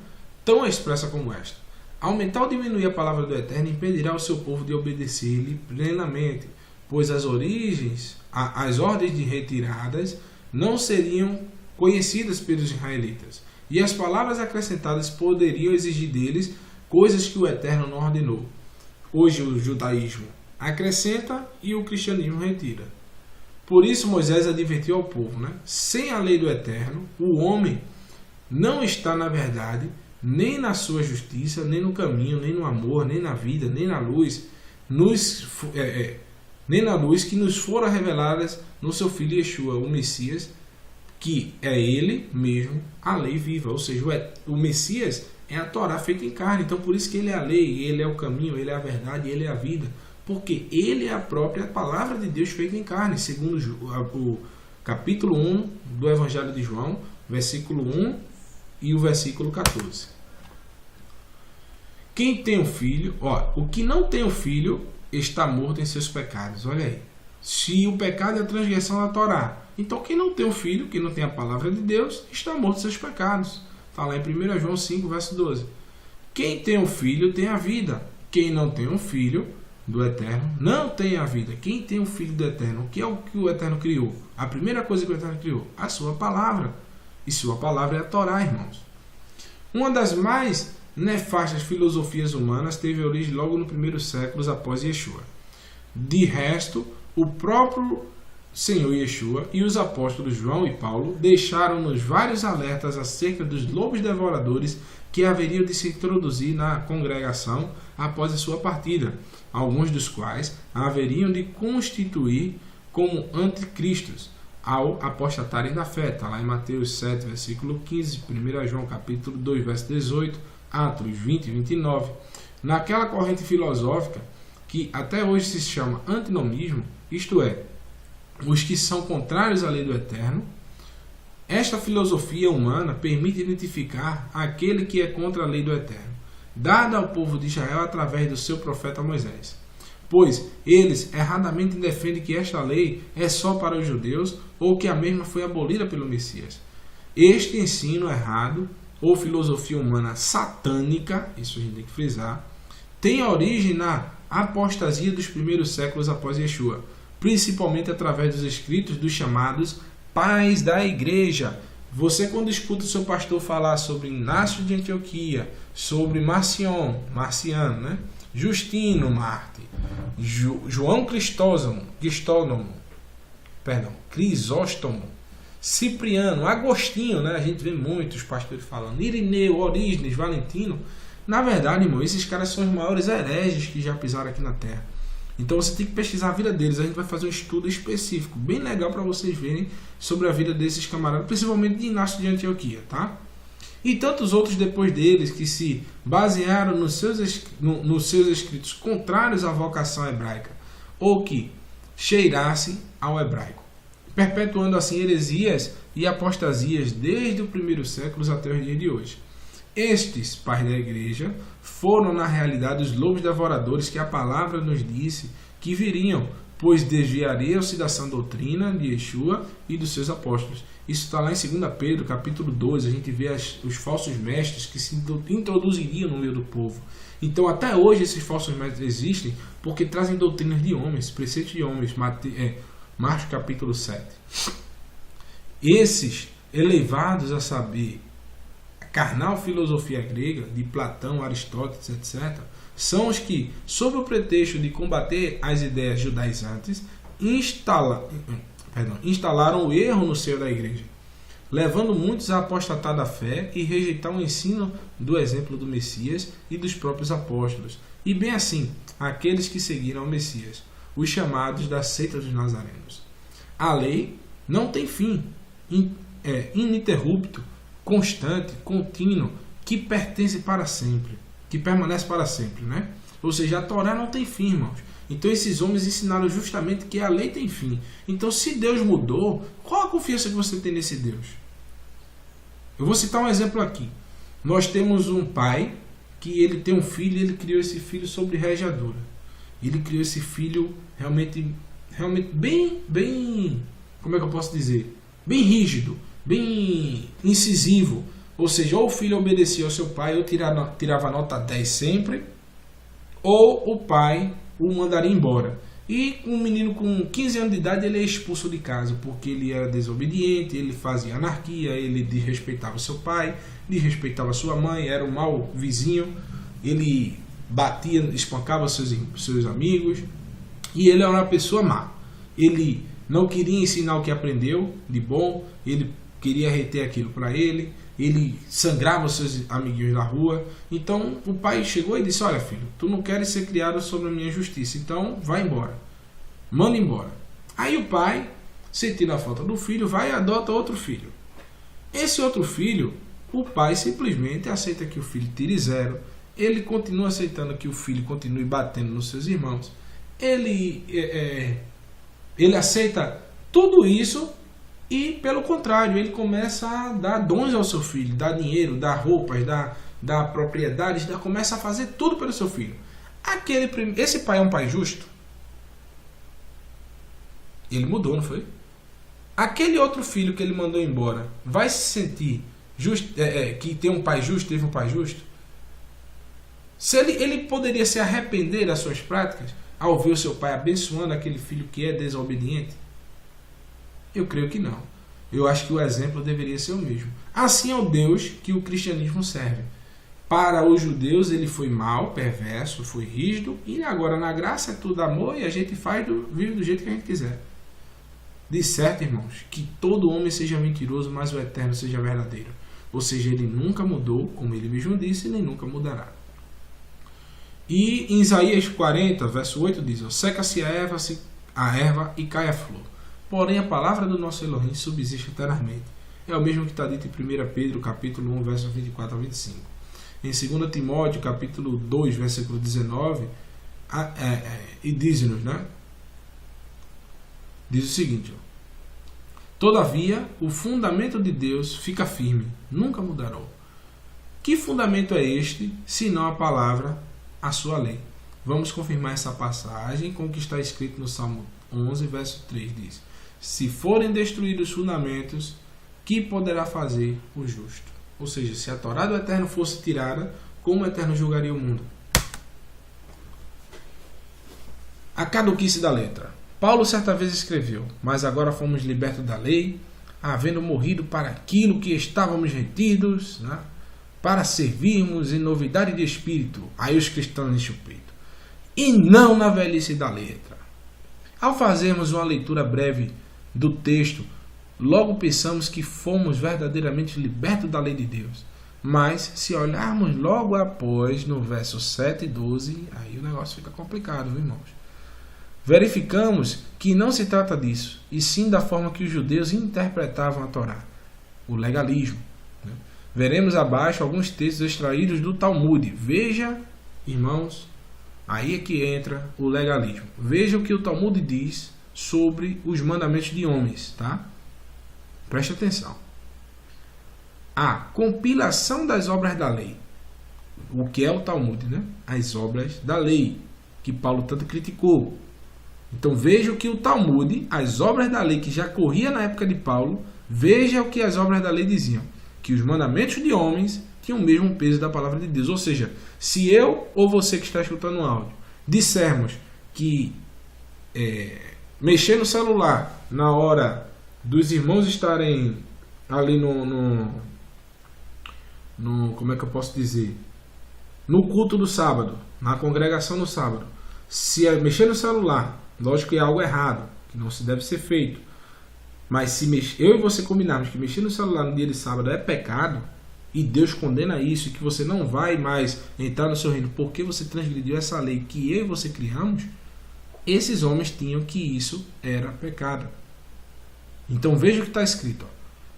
tão expressa como esta. Aumentar ou diminuir a palavra do Eterno impedirá o seu povo de obedecer-lhe plenamente, pois as ordens de retiradas não seriam conhecidas pelos israelitas, e as palavras acrescentadas poderiam exigir deles coisas que o Eterno não ordenou. Hoje o judaísmo acrescenta e o cristianismo retira. Por isso Moisés advertiu ao povo, sem a lei do Eterno, o homem não está na verdade, nem na sua justiça, nem no caminho, nem no amor, nem na vida, nem na luz, nem na luz que nos fora reveladas no seu filho Yeshua, o Messias, que é ele mesmo, a lei viva. Ou seja, o Messias é a Torá feita em carne. Então por isso que ele é a lei, ele é o caminho, ele é a verdade, ele é a vida. Porque ele é a própria palavra de Deus feita em carne, segundo o capítulo 1 do Evangelho de João, versículo 1 e o versículo 14. Quem tem o filho, o que não tem o filho está morto em seus pecados. Olha aí. Se o pecado é a transgressão da Torá, então quem não tem o filho, quem não tem a palavra de Deus, está morto em seus pecados. Está lá em 1 João 5, verso 12. Quem tem o filho tem a vida. Quem não tem o filho do Eterno não tem a vida. Quem tem o filho do Eterno, o que é o que o Eterno criou? A primeira coisa que o Eterno criou, a sua palavra. E sua palavra é a Torá, irmãos. Uma das mais nefastas filosofias humanas teve origem logo no primeiro século após Yeshua. De resto, o próprio Senhor Yeshua e os apóstolos João e Paulo deixaram-nos vários alertas acerca dos lobos devoradores que haveriam de se introduzir na congregação após a sua partida, alguns dos quais haveriam de constituir como anticristos ao apostatarem da fé. Está lá em Mateus 7, versículo 15, 1 João capítulo 2, verso 18, Atos 20 e 29. Naquela corrente filosófica que até hoje se chama antinomismo, isto é, os que são contrários à lei do Eterno, esta filosofia humana permite identificar aquele que é contra a lei do Eterno, dada ao povo de Israel através do seu profeta Moisés. Pois eles erradamente defendem que esta lei é só para os judeus ou que a mesma foi abolida pelo Messias. Este ensino errado, ou filosofia humana satânica, isso a gente tem que frisar, tem origem na apostasia dos primeiros séculos após Yeshua, principalmente através dos escritos dos chamados pais da igreja. Você, quando escuta o seu pastor falar sobre Inácio de Antioquia, sobre Marciano, Justino Marte, João Crisóstomo, Cipriano, Agostinho, a gente vê muitos pastores falando, Irineu, Orígenes, Valentino. Na verdade, irmão, esses caras são os maiores hereges que já pisaram aqui na Terra. Então você tem que pesquisar a vida deles. A gente vai fazer um estudo específico, bem legal para vocês verem sobre a vida desses camaradas, principalmente de Inácio de Antioquia, tá? E tantos outros depois deles que se basearam nos seus escritos contrários à vocação hebraica, ou que cheirassem ao hebraico, perpetuando assim heresias e apostasias desde o primeiro século até os dias de hoje. Estes pais da igreja foram na realidade os lobos devoradores que a palavra nos disse que viriam, pois desviariam-se da sã doutrina de Yeshua e dos seus apóstolos. Isso está lá em 2 Pedro, capítulo 2, a gente vê os falsos mestres que se introduziriam no meio do povo. Então até hoje esses falsos mestres existem porque trazem doutrinas de homens, preceitos de homens, Marcos capítulo 7. Esses elevados a saber a carnal filosofia grega, de Platão, Aristóteles, etc., são os que, sob o pretexto de combater as ideias judaizantes, instalaram o erro no seio da igreja, levando muitos a apostatar da fé e rejeitar o ensino do exemplo do Messias e dos próprios apóstolos, e bem assim, aqueles que seguiram o Messias, os chamados da seita dos nazarenos. A lei não tem fim, ininterrupto, constante, contínuo, que pertence para sempre, que permanece para sempre, Ou seja, a Torá não tem fim, irmãos. Então esses homens ensinaram justamente que a lei tem fim. Então se Deus mudou, qual a confiança que você tem nesse Deus? Eu vou citar um exemplo aqui. Nós temos um pai que ele tem um filho e ele criou esse filho sobre rejadura. Ele criou esse filho realmente bem, como é que eu posso dizer? Bem rígido. bem incisivo. Ou seja, ou o filho obedecia ao seu pai, ou tirava nota 10 sempre, ou o pai o mandaria embora. E um menino com 15 anos de idade, ele é expulso de casa, porque ele era desobediente, ele fazia anarquia, ele desrespeitava seu pai, desrespeitava sua mãe, era um mau vizinho, ele batia, espancava seus amigos, e ele era uma pessoa má. Ele não queria ensinar o que aprendeu de bom, ele queria reter aquilo para ele sangrava os seus amiguinhos na rua. Então o pai chegou e disse: olha, filho, tu não queres ser criado sobre a minha justiça, então vai embora, manda embora. Aí o pai, sentindo a falta do filho, vai e adota outro filho. Esse outro filho, o pai simplesmente aceita que o filho tire 0, ele continua aceitando que o filho continue batendo nos seus irmãos, ele aceita tudo isso. E, pelo contrário, ele começa a dar dons ao seu filho, dar dinheiro, dar roupas, dar propriedades, começa a fazer tudo pelo seu filho. Esse pai é um pai justo? Ele mudou, não foi? Aquele outro filho que ele mandou embora vai se sentir que tem um pai justo, teve um pai justo? Se ele poderia se arrepender das suas práticas ao ver o seu pai abençoando aquele filho que é desobediente? Eu creio que não. Eu acho que o exemplo deveria ser o mesmo. Assim é o Deus que o cristianismo serve. Para os judeus ele foi mau, perverso, foi rígido, e agora na graça é tudo amor e a gente vive do jeito que a gente quiser. De certo, irmãos, que todo homem seja mentiroso, mas o eterno seja verdadeiro. Ou seja, ele nunca mudou, como ele mesmo disse, nem nunca mudará. E em Isaías 40, verso 8 diz: seca-se a erva e cai a flor. Porém, a palavra do nosso Elohim subsiste eternamente. É o mesmo que está dito em 1 Pedro, capítulo 1, versos 24 a 25. Em 2 Timóteo, capítulo 2, versículo 19, e diz-nos, né? Diz o seguinte: todavia, o fundamento de Deus fica firme, nunca mudará. Que fundamento é este, senão a palavra, a sua lei? Vamos confirmar essa passagem com o que está escrito no Salmo 11, verso 3, diz: se forem destruídos os fundamentos, que poderá fazer o justo? Ou seja, se a Torá do Eterno fosse tirada, como o Eterno julgaria o mundo? A caduquice da letra. Paulo certa vez escreveu: mas agora fomos libertos da lei, havendo morrido para aquilo que estávamos retidos, né? Para servirmos em novidade de espírito. Aí os cristãos enchem o peito. E não na velhice da letra. Ao fazermos uma leitura breve do texto, logo pensamos que fomos verdadeiramente libertos da lei de Deus. Mas, se olharmos logo após, no verso 7 e 12, aí o negócio fica complicado, viu, irmãos? Verificamos que não se trata disso, e sim da forma que os judeus interpretavam a Torá, o legalismo. Né? Veremos abaixo alguns textos extraídos do Talmud. Veja, irmãos, aí é que entra o legalismo. Veja o que o Talmud diz sobre os mandamentos de homens, tá? Preste atenção. A compilação das obras da lei. O que é o Talmud, né? As obras da lei, que Paulo tanto criticou. Então veja o que o Talmud, as obras da lei que já corria na época de Paulo, veja o que as obras da lei diziam. Que os mandamentos de homens tinham o mesmo peso da palavra de Deus. Ou seja, se eu ou você que está escutando o áudio dissermos que mexer no celular na hora dos irmãos estarem ali como é que eu posso dizer? No culto do sábado, na congregação no sábado, se mexer no celular, lógico que é algo errado, que não se deve ser feito, mas se eu e você combinarmos que mexer no celular no dia de sábado é pecado, e Deus condena isso, e que você não vai mais entrar no seu reino porque você transgrediu essa lei que eu e você criamos, esses homens tinham que isso era pecado. Então veja o que está escrito.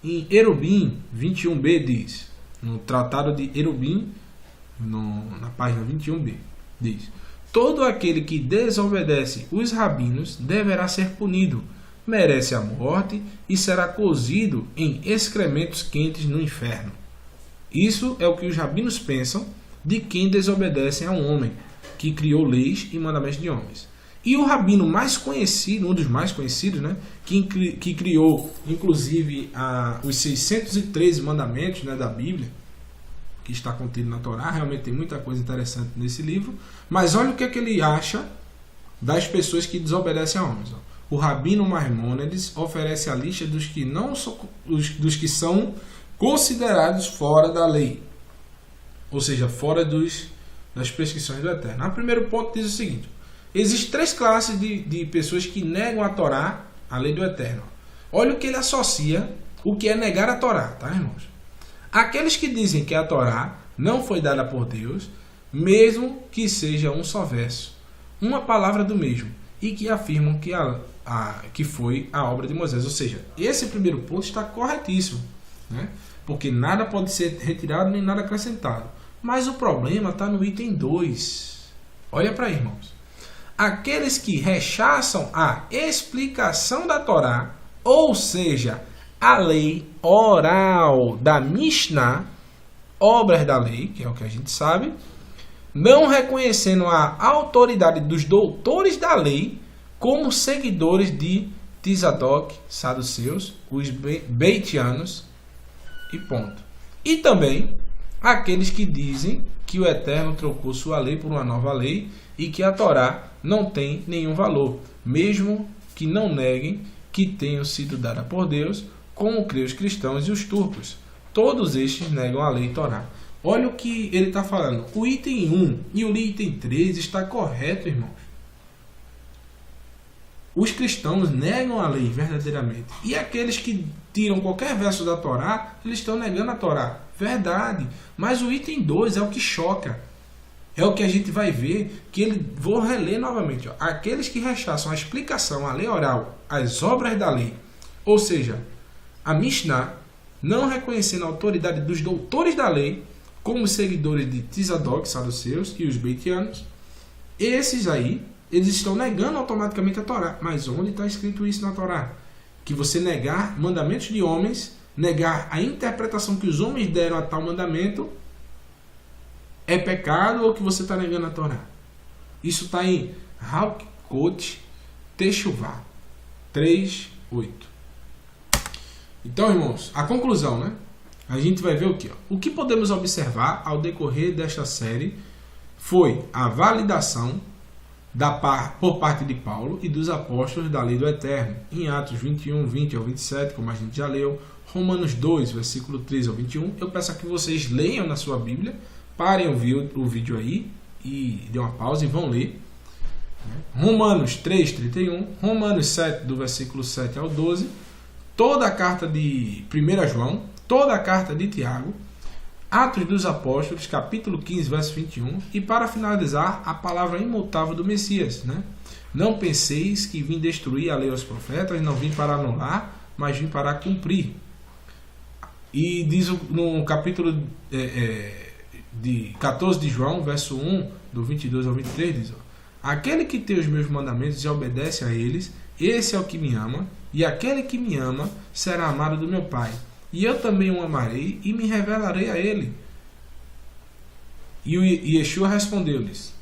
Em Erubim 21b diz, no tratado de Erubim, na página 21b, diz: todo aquele que desobedece os rabinos deverá ser punido, merece a morte e será cozido em excrementos quentes no inferno. Isso é o que os rabinos pensam de quem desobedece a um homem que criou leis e mandamentos de homens. E o rabino mais conhecido, um dos mais conhecidos, né, que criou, inclusive, os 613 mandamentos, né, da Bíblia, que está contido na Torá, realmente tem muita coisa interessante nesse livro, mas olha o que é que ele acha das pessoas que desobedecem a homens. O rabino Maimônides oferece a lista dos que, não são, dos que são considerados fora da lei, ou seja, fora das prescrições do Eterno. O primeiro ponto diz o seguinte: existem 3 classes de pessoas que negam a Torá, a lei do Eterno. Olha o que ele associa, o que é negar a Torá, tá, irmãos? Aqueles que dizem que a Torá não foi dada por Deus, mesmo que seja um só verso, uma palavra do mesmo, e que afirmam que foi a obra de Moisés. Ou seja, esse primeiro ponto está corretíssimo, né? Porque nada pode ser retirado nem nada acrescentado. Mas o problema está no item 2. Olha para aí, irmãos. Aqueles que rechaçam a explicação da Torá, ou seja, a lei oral da Mishnah, obras da lei, que é o que a gente sabe, não reconhecendo a autoridade dos doutores da lei como seguidores de Tzadok, saduceus, os beitianos e ponto. E também aqueles que dizem que o Eterno trocou sua lei por uma nova lei e que a Torá não tem nenhum valor, mesmo que não neguem que tenham sido dada por Deus, como creem os cristãos e os turcos. Todos estes negam a lei Torá. Olha o que ele está falando. O item 1 e o item 3 está correto, irmãos. Os cristãos negam a lei verdadeiramente. E aqueles que tiram qualquer verso da Torá, eles estão negando a Torá. Verdade. Mas o item 2 é o que choca. É o que a gente vai ver, que ele, vou reler novamente. Ó. Aqueles que rechaçam a explicação, a lei oral, as obras da lei, ou seja, a Mishnah, não reconhecendo a autoridade dos doutores da lei, como seguidores de Tzadok, saduceus e os beitianos, esses aí, eles estão negando automaticamente a Torá. Mas onde está escrito isso na Torá? Que você negar mandamentos de homens, negar a interpretação que os homens deram a tal mandamento, é pecado, ou que você está negando a Torá? Isso está em Halkot Teshuvah 3:8. Então, irmãos, a conclusão, né? A gente vai ver o quê? O que podemos observar ao decorrer desta série foi a validação por parte de Paulo e dos apóstolos da lei do Eterno, em Atos 21, 20 ao 27, como a gente já leu, Romanos 2, versículo 13 ao 21. Eu peço que vocês leiam na sua Bíblia, parem o vídeo aí e dê uma pausa e vão ler. Romanos 3, 31, Romanos 7, do versículo 7 ao 12, toda a carta de 1 João, toda a carta de Tiago, Atos dos Apóstolos, capítulo 15, verso 21, e para finalizar, a palavra imutável do Messias, né? Não penseis que vim destruir a lei aos profetas, não vim para anular, mas vim para cumprir. E diz no capítulo de 14 de João, verso 1, do 22 ao 23, diz: aquele que tem os meus mandamentos e obedece a eles, esse é o que me ama, e aquele que me ama será amado do meu Pai. E eu também o amarei e me revelarei a ele. E Yeshua respondeu-lhes: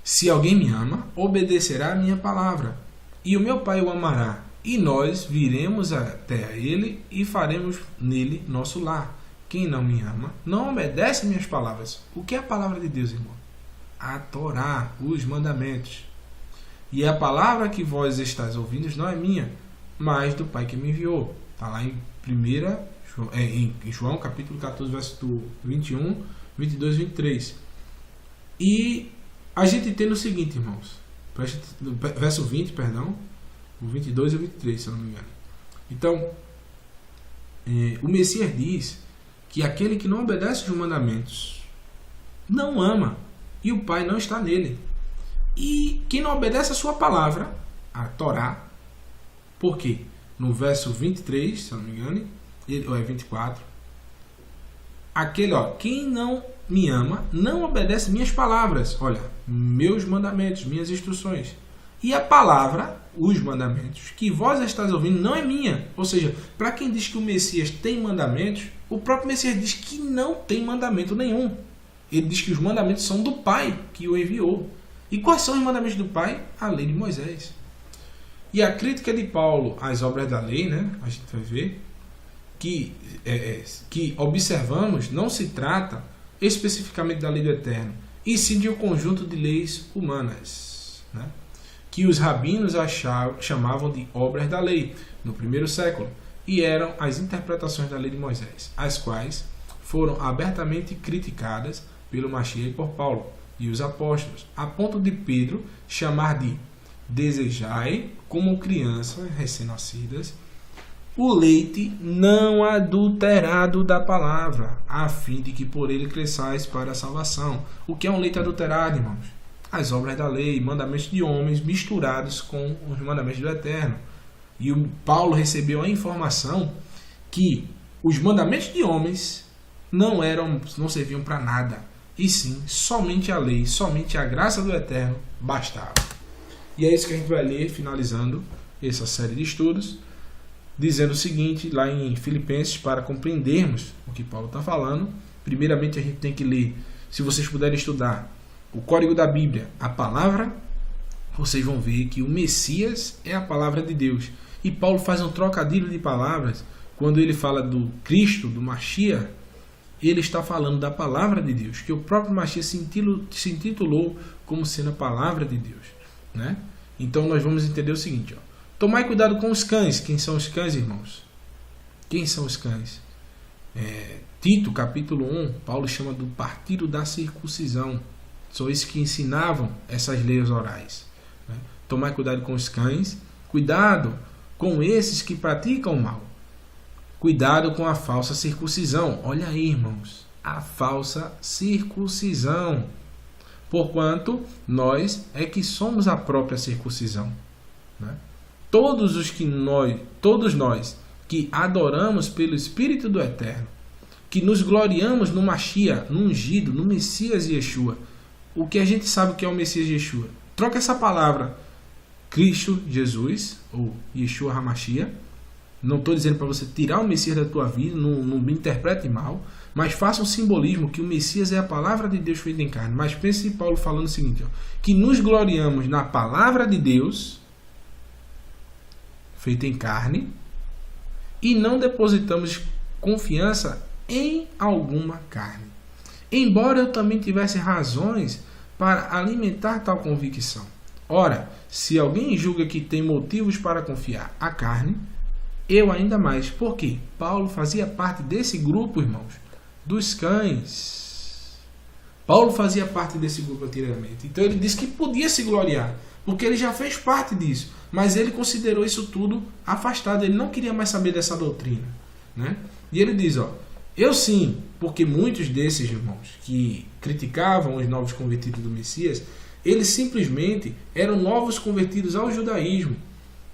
se alguém me ama, obedecerá a minha palavra. E o meu Pai o amará. E nós viremos até a ele e faremos nele nosso lar. Quem não me ama, não obedece minhas palavras. O que é a palavra de Deus, irmão? A Torá, os mandamentos. E a palavra que vós estáis ouvindo não é minha, mas do Pai que me enviou. Está lá em João, capítulo 14, verso 21, 22 e 23. E a gente tem o seguinte, irmãos. Verso 20, perdão. O 22 e o 23, se eu não me engano. Então, o Messias diz que aquele que não obedece os mandamentos não ama, e o Pai não está nele. E quem não obedece a sua palavra, a Torá, por quê? No verso 23, se eu não me engano, ou é 24, aquele, quem não me ama, não obedece minhas palavras, olha, meus mandamentos, minhas instruções. E a palavra, os mandamentos, que vós estáis ouvindo, não é minha. Ou seja, para quem diz que o Messias tem mandamentos, o próprio Messias diz que não tem mandamento nenhum. Ele diz que os mandamentos são do Pai que o enviou. E quais são os mandamentos do Pai? A lei de Moisés. E a crítica de Paulo às obras da lei, né? A gente vai ver que observamos não se trata especificamente da lei do Eterno, e sim de um conjunto de leis humanas, né? Que os rabinos chamavam de obras da lei no primeiro século, e eram as interpretações da lei de Moisés, as quais foram abertamente criticadas pelo Mashiach e por Paulo e os apóstolos, a ponto de Pedro chamar de desejai, como crianças recém-nascidas, o leite não adulterado da palavra, a fim de que por ele cresçais para a salvação. O que é um leite adulterado, irmãos? As obras da lei, mandamentos de homens misturados com os mandamentos do Eterno. E o Paulo recebeu a informação que os mandamentos de homens não serviam para nada, e sim, somente a lei, somente a graça do Eterno bastava. E é isso que a gente vai ler, finalizando essa série de estudos, dizendo o seguinte, lá em Filipenses, para compreendermos o que Paulo está falando. Primeiramente a gente tem que ler, se vocês puderem estudar o código da Bíblia, a palavra, vocês vão ver que o Messias é a palavra de Deus. E Paulo faz um trocadilho de palavras, quando ele fala do Cristo, do Mashiach, ele está falando da palavra de Deus, que o próprio Mashiach se intitulou como sendo a palavra de Deus, né? Então nós vamos entender o seguinte, ó. Tomai cuidado com os cães. Quem são os cães, irmãos? Quem são os cães? Tito, capítulo 1, Paulo chama do partido da circuncisão. São esses que ensinavam essas leis orais, né? Tomai cuidado com os cães. Cuidado com esses que praticam o mal. Cuidado com a falsa circuncisão. Olha aí, irmãos. A falsa circuncisão. Porquanto nós é que somos a própria circuncisão, né? Todos nós que adoramos pelo Espírito do Eterno, que nos gloriamos no Mashiach, no ungido, no Messias Yeshua. O que a gente sabe que é o Messias Yeshua? Troca essa palavra Cristo Jesus, ou Yeshua HaMashiach. Não estou dizendo para você tirar o Messias da tua vida, não me interprete mal, mas faça um simbolismo que o Messias é a palavra de Deus feita em carne. Mas pense em Paulo falando o seguinte, ó, que nos gloriamos na palavra de Deus feita em carne, e não depositamos confiança em alguma carne. Embora eu também tivesse razões para alimentar tal convicção. Ora, se alguém julga que tem motivos para confiar a carne, eu ainda mais. Por quê? Paulo fazia parte desse grupo, irmãos, dos cães. Paulo fazia parte desse grupo anteriormente. Então ele disse que podia se gloriar, porque ele já fez parte disso. Mas ele considerou isso tudo afastado. Ele não queria mais saber dessa doutrina, né? E ele diz, ó, eu sim, porque muitos desses irmãos que criticavam os novos convertidos do Messias, eles simplesmente eram novos convertidos ao judaísmo.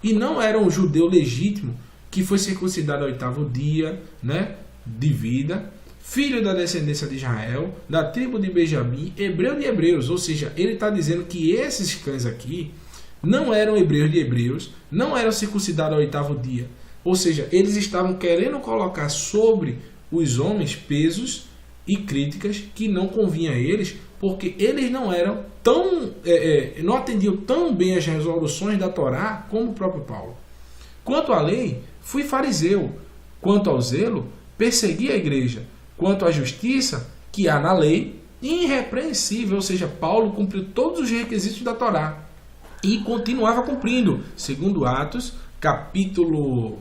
E não eram um judeu legítimo que foi circuncidado ao 8º dia, né, de vida, filho da descendência de Israel, da tribo de Benjamim, hebreu de hebreus. Ou seja, ele está dizendo que esses cães aqui não eram hebreus de hebreus, não eram circuncidados ao 8º dia. Ou seja, eles estavam querendo colocar sobre os homens pesos e críticas que não convinha a eles, porque eles não eram não atendiam tão bem as resoluções da Torá como o próprio Paulo. Quanto à lei, fui fariseu. Quanto ao zelo, persegui a igreja. Quanto à justiça, que há na lei, irrepreensível. Ou seja, Paulo cumpriu todos os requisitos da Torá e continuava cumprindo, segundo Atos, capítulo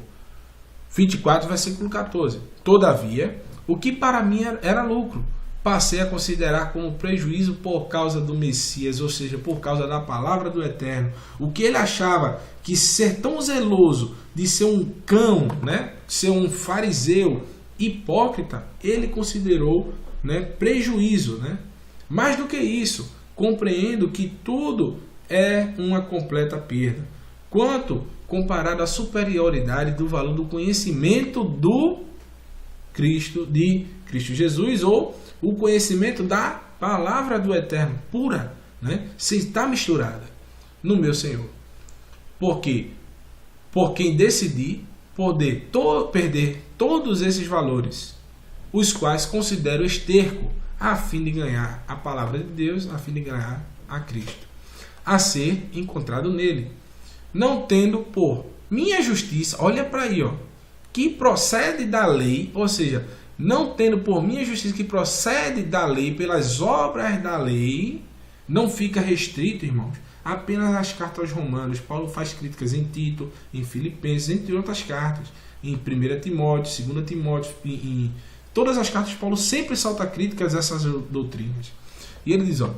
24, versículo 14. Todavia, o que para mim era lucro, passei a considerar como prejuízo por causa do Messias, ou seja, por causa da palavra do Eterno. O que ele achava que ser tão zeloso de ser um cão, né, ser um fariseu hipócrita, ele considerou, né, prejuízo, né? Mais do que isso, compreendo que tudo é uma completa perda, quanto comparado à superioridade do valor do conhecimento do Cristo, de Cristo Jesus, ou o conhecimento da palavra do Eterno, pura, né, sem estar misturada, no meu Senhor. Porque por quem decidi poder perder todos esses valores, os quais considero esterco, a fim de ganhar a palavra de Deus, a fim de ganhar a Cristo. a ser encontrado nele. Não tendo por minha justiça, olha para aí, ó, que procede da lei, ou seja, não tendo por minha justiça que procede da lei, pelas obras da lei, não fica restrito, irmãos, apenas as cartas aos Romanos. Paulo faz críticas em Tito, em Filipenses, entre outras cartas, em 1 Timóteo, 2 Timóteo, em todas as cartas Paulo sempre salta críticas a essas doutrinas. E ele diz, ó,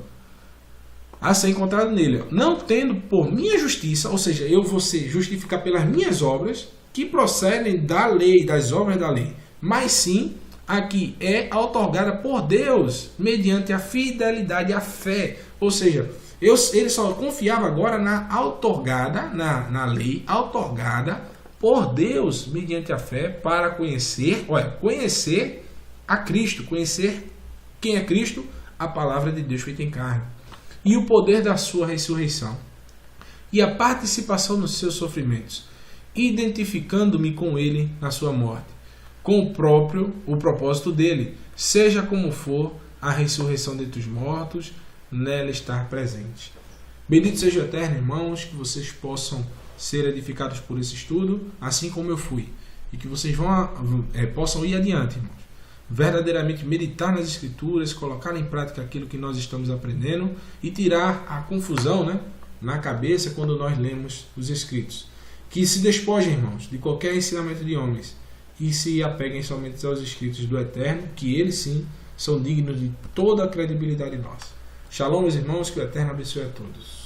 a ser encontrado nele, não tendo por minha justiça, ou seja, eu vou ser justificado pelas minhas obras, que procedem da lei, das obras da lei, mas sim a que é outorgada por Deus, mediante a fidelidade e a fé. Ou seja, ele só confiava agora na outorgada, na lei, outorgada por Deus, mediante a fé, para conhecer a Cristo, conhecer quem é Cristo, a palavra de Deus feita em carne, e o poder da sua ressurreição, e a participação nos seus sofrimentos, identificando-me com ele na sua morte, com o propósito dele, seja como for a ressurreição dentre os mortos, nela estar presente. Bendito seja o Eterno, irmãos, que vocês possam ser edificados por esse estudo, assim como eu fui, e que vocês possam ir adiante, irmãos, verdadeiramente meditar nas Escrituras, colocar em prática aquilo que nós estamos aprendendo e tirar a confusão, né, na cabeça quando nós lemos os Escritos. Que se despojem, irmãos, de qualquer ensinamento de homens e se apeguem somente aos Escritos do Eterno, que eles sim são dignos de toda a credibilidade nossa. Shalom, meus irmãos, que o Eterno abençoe a todos.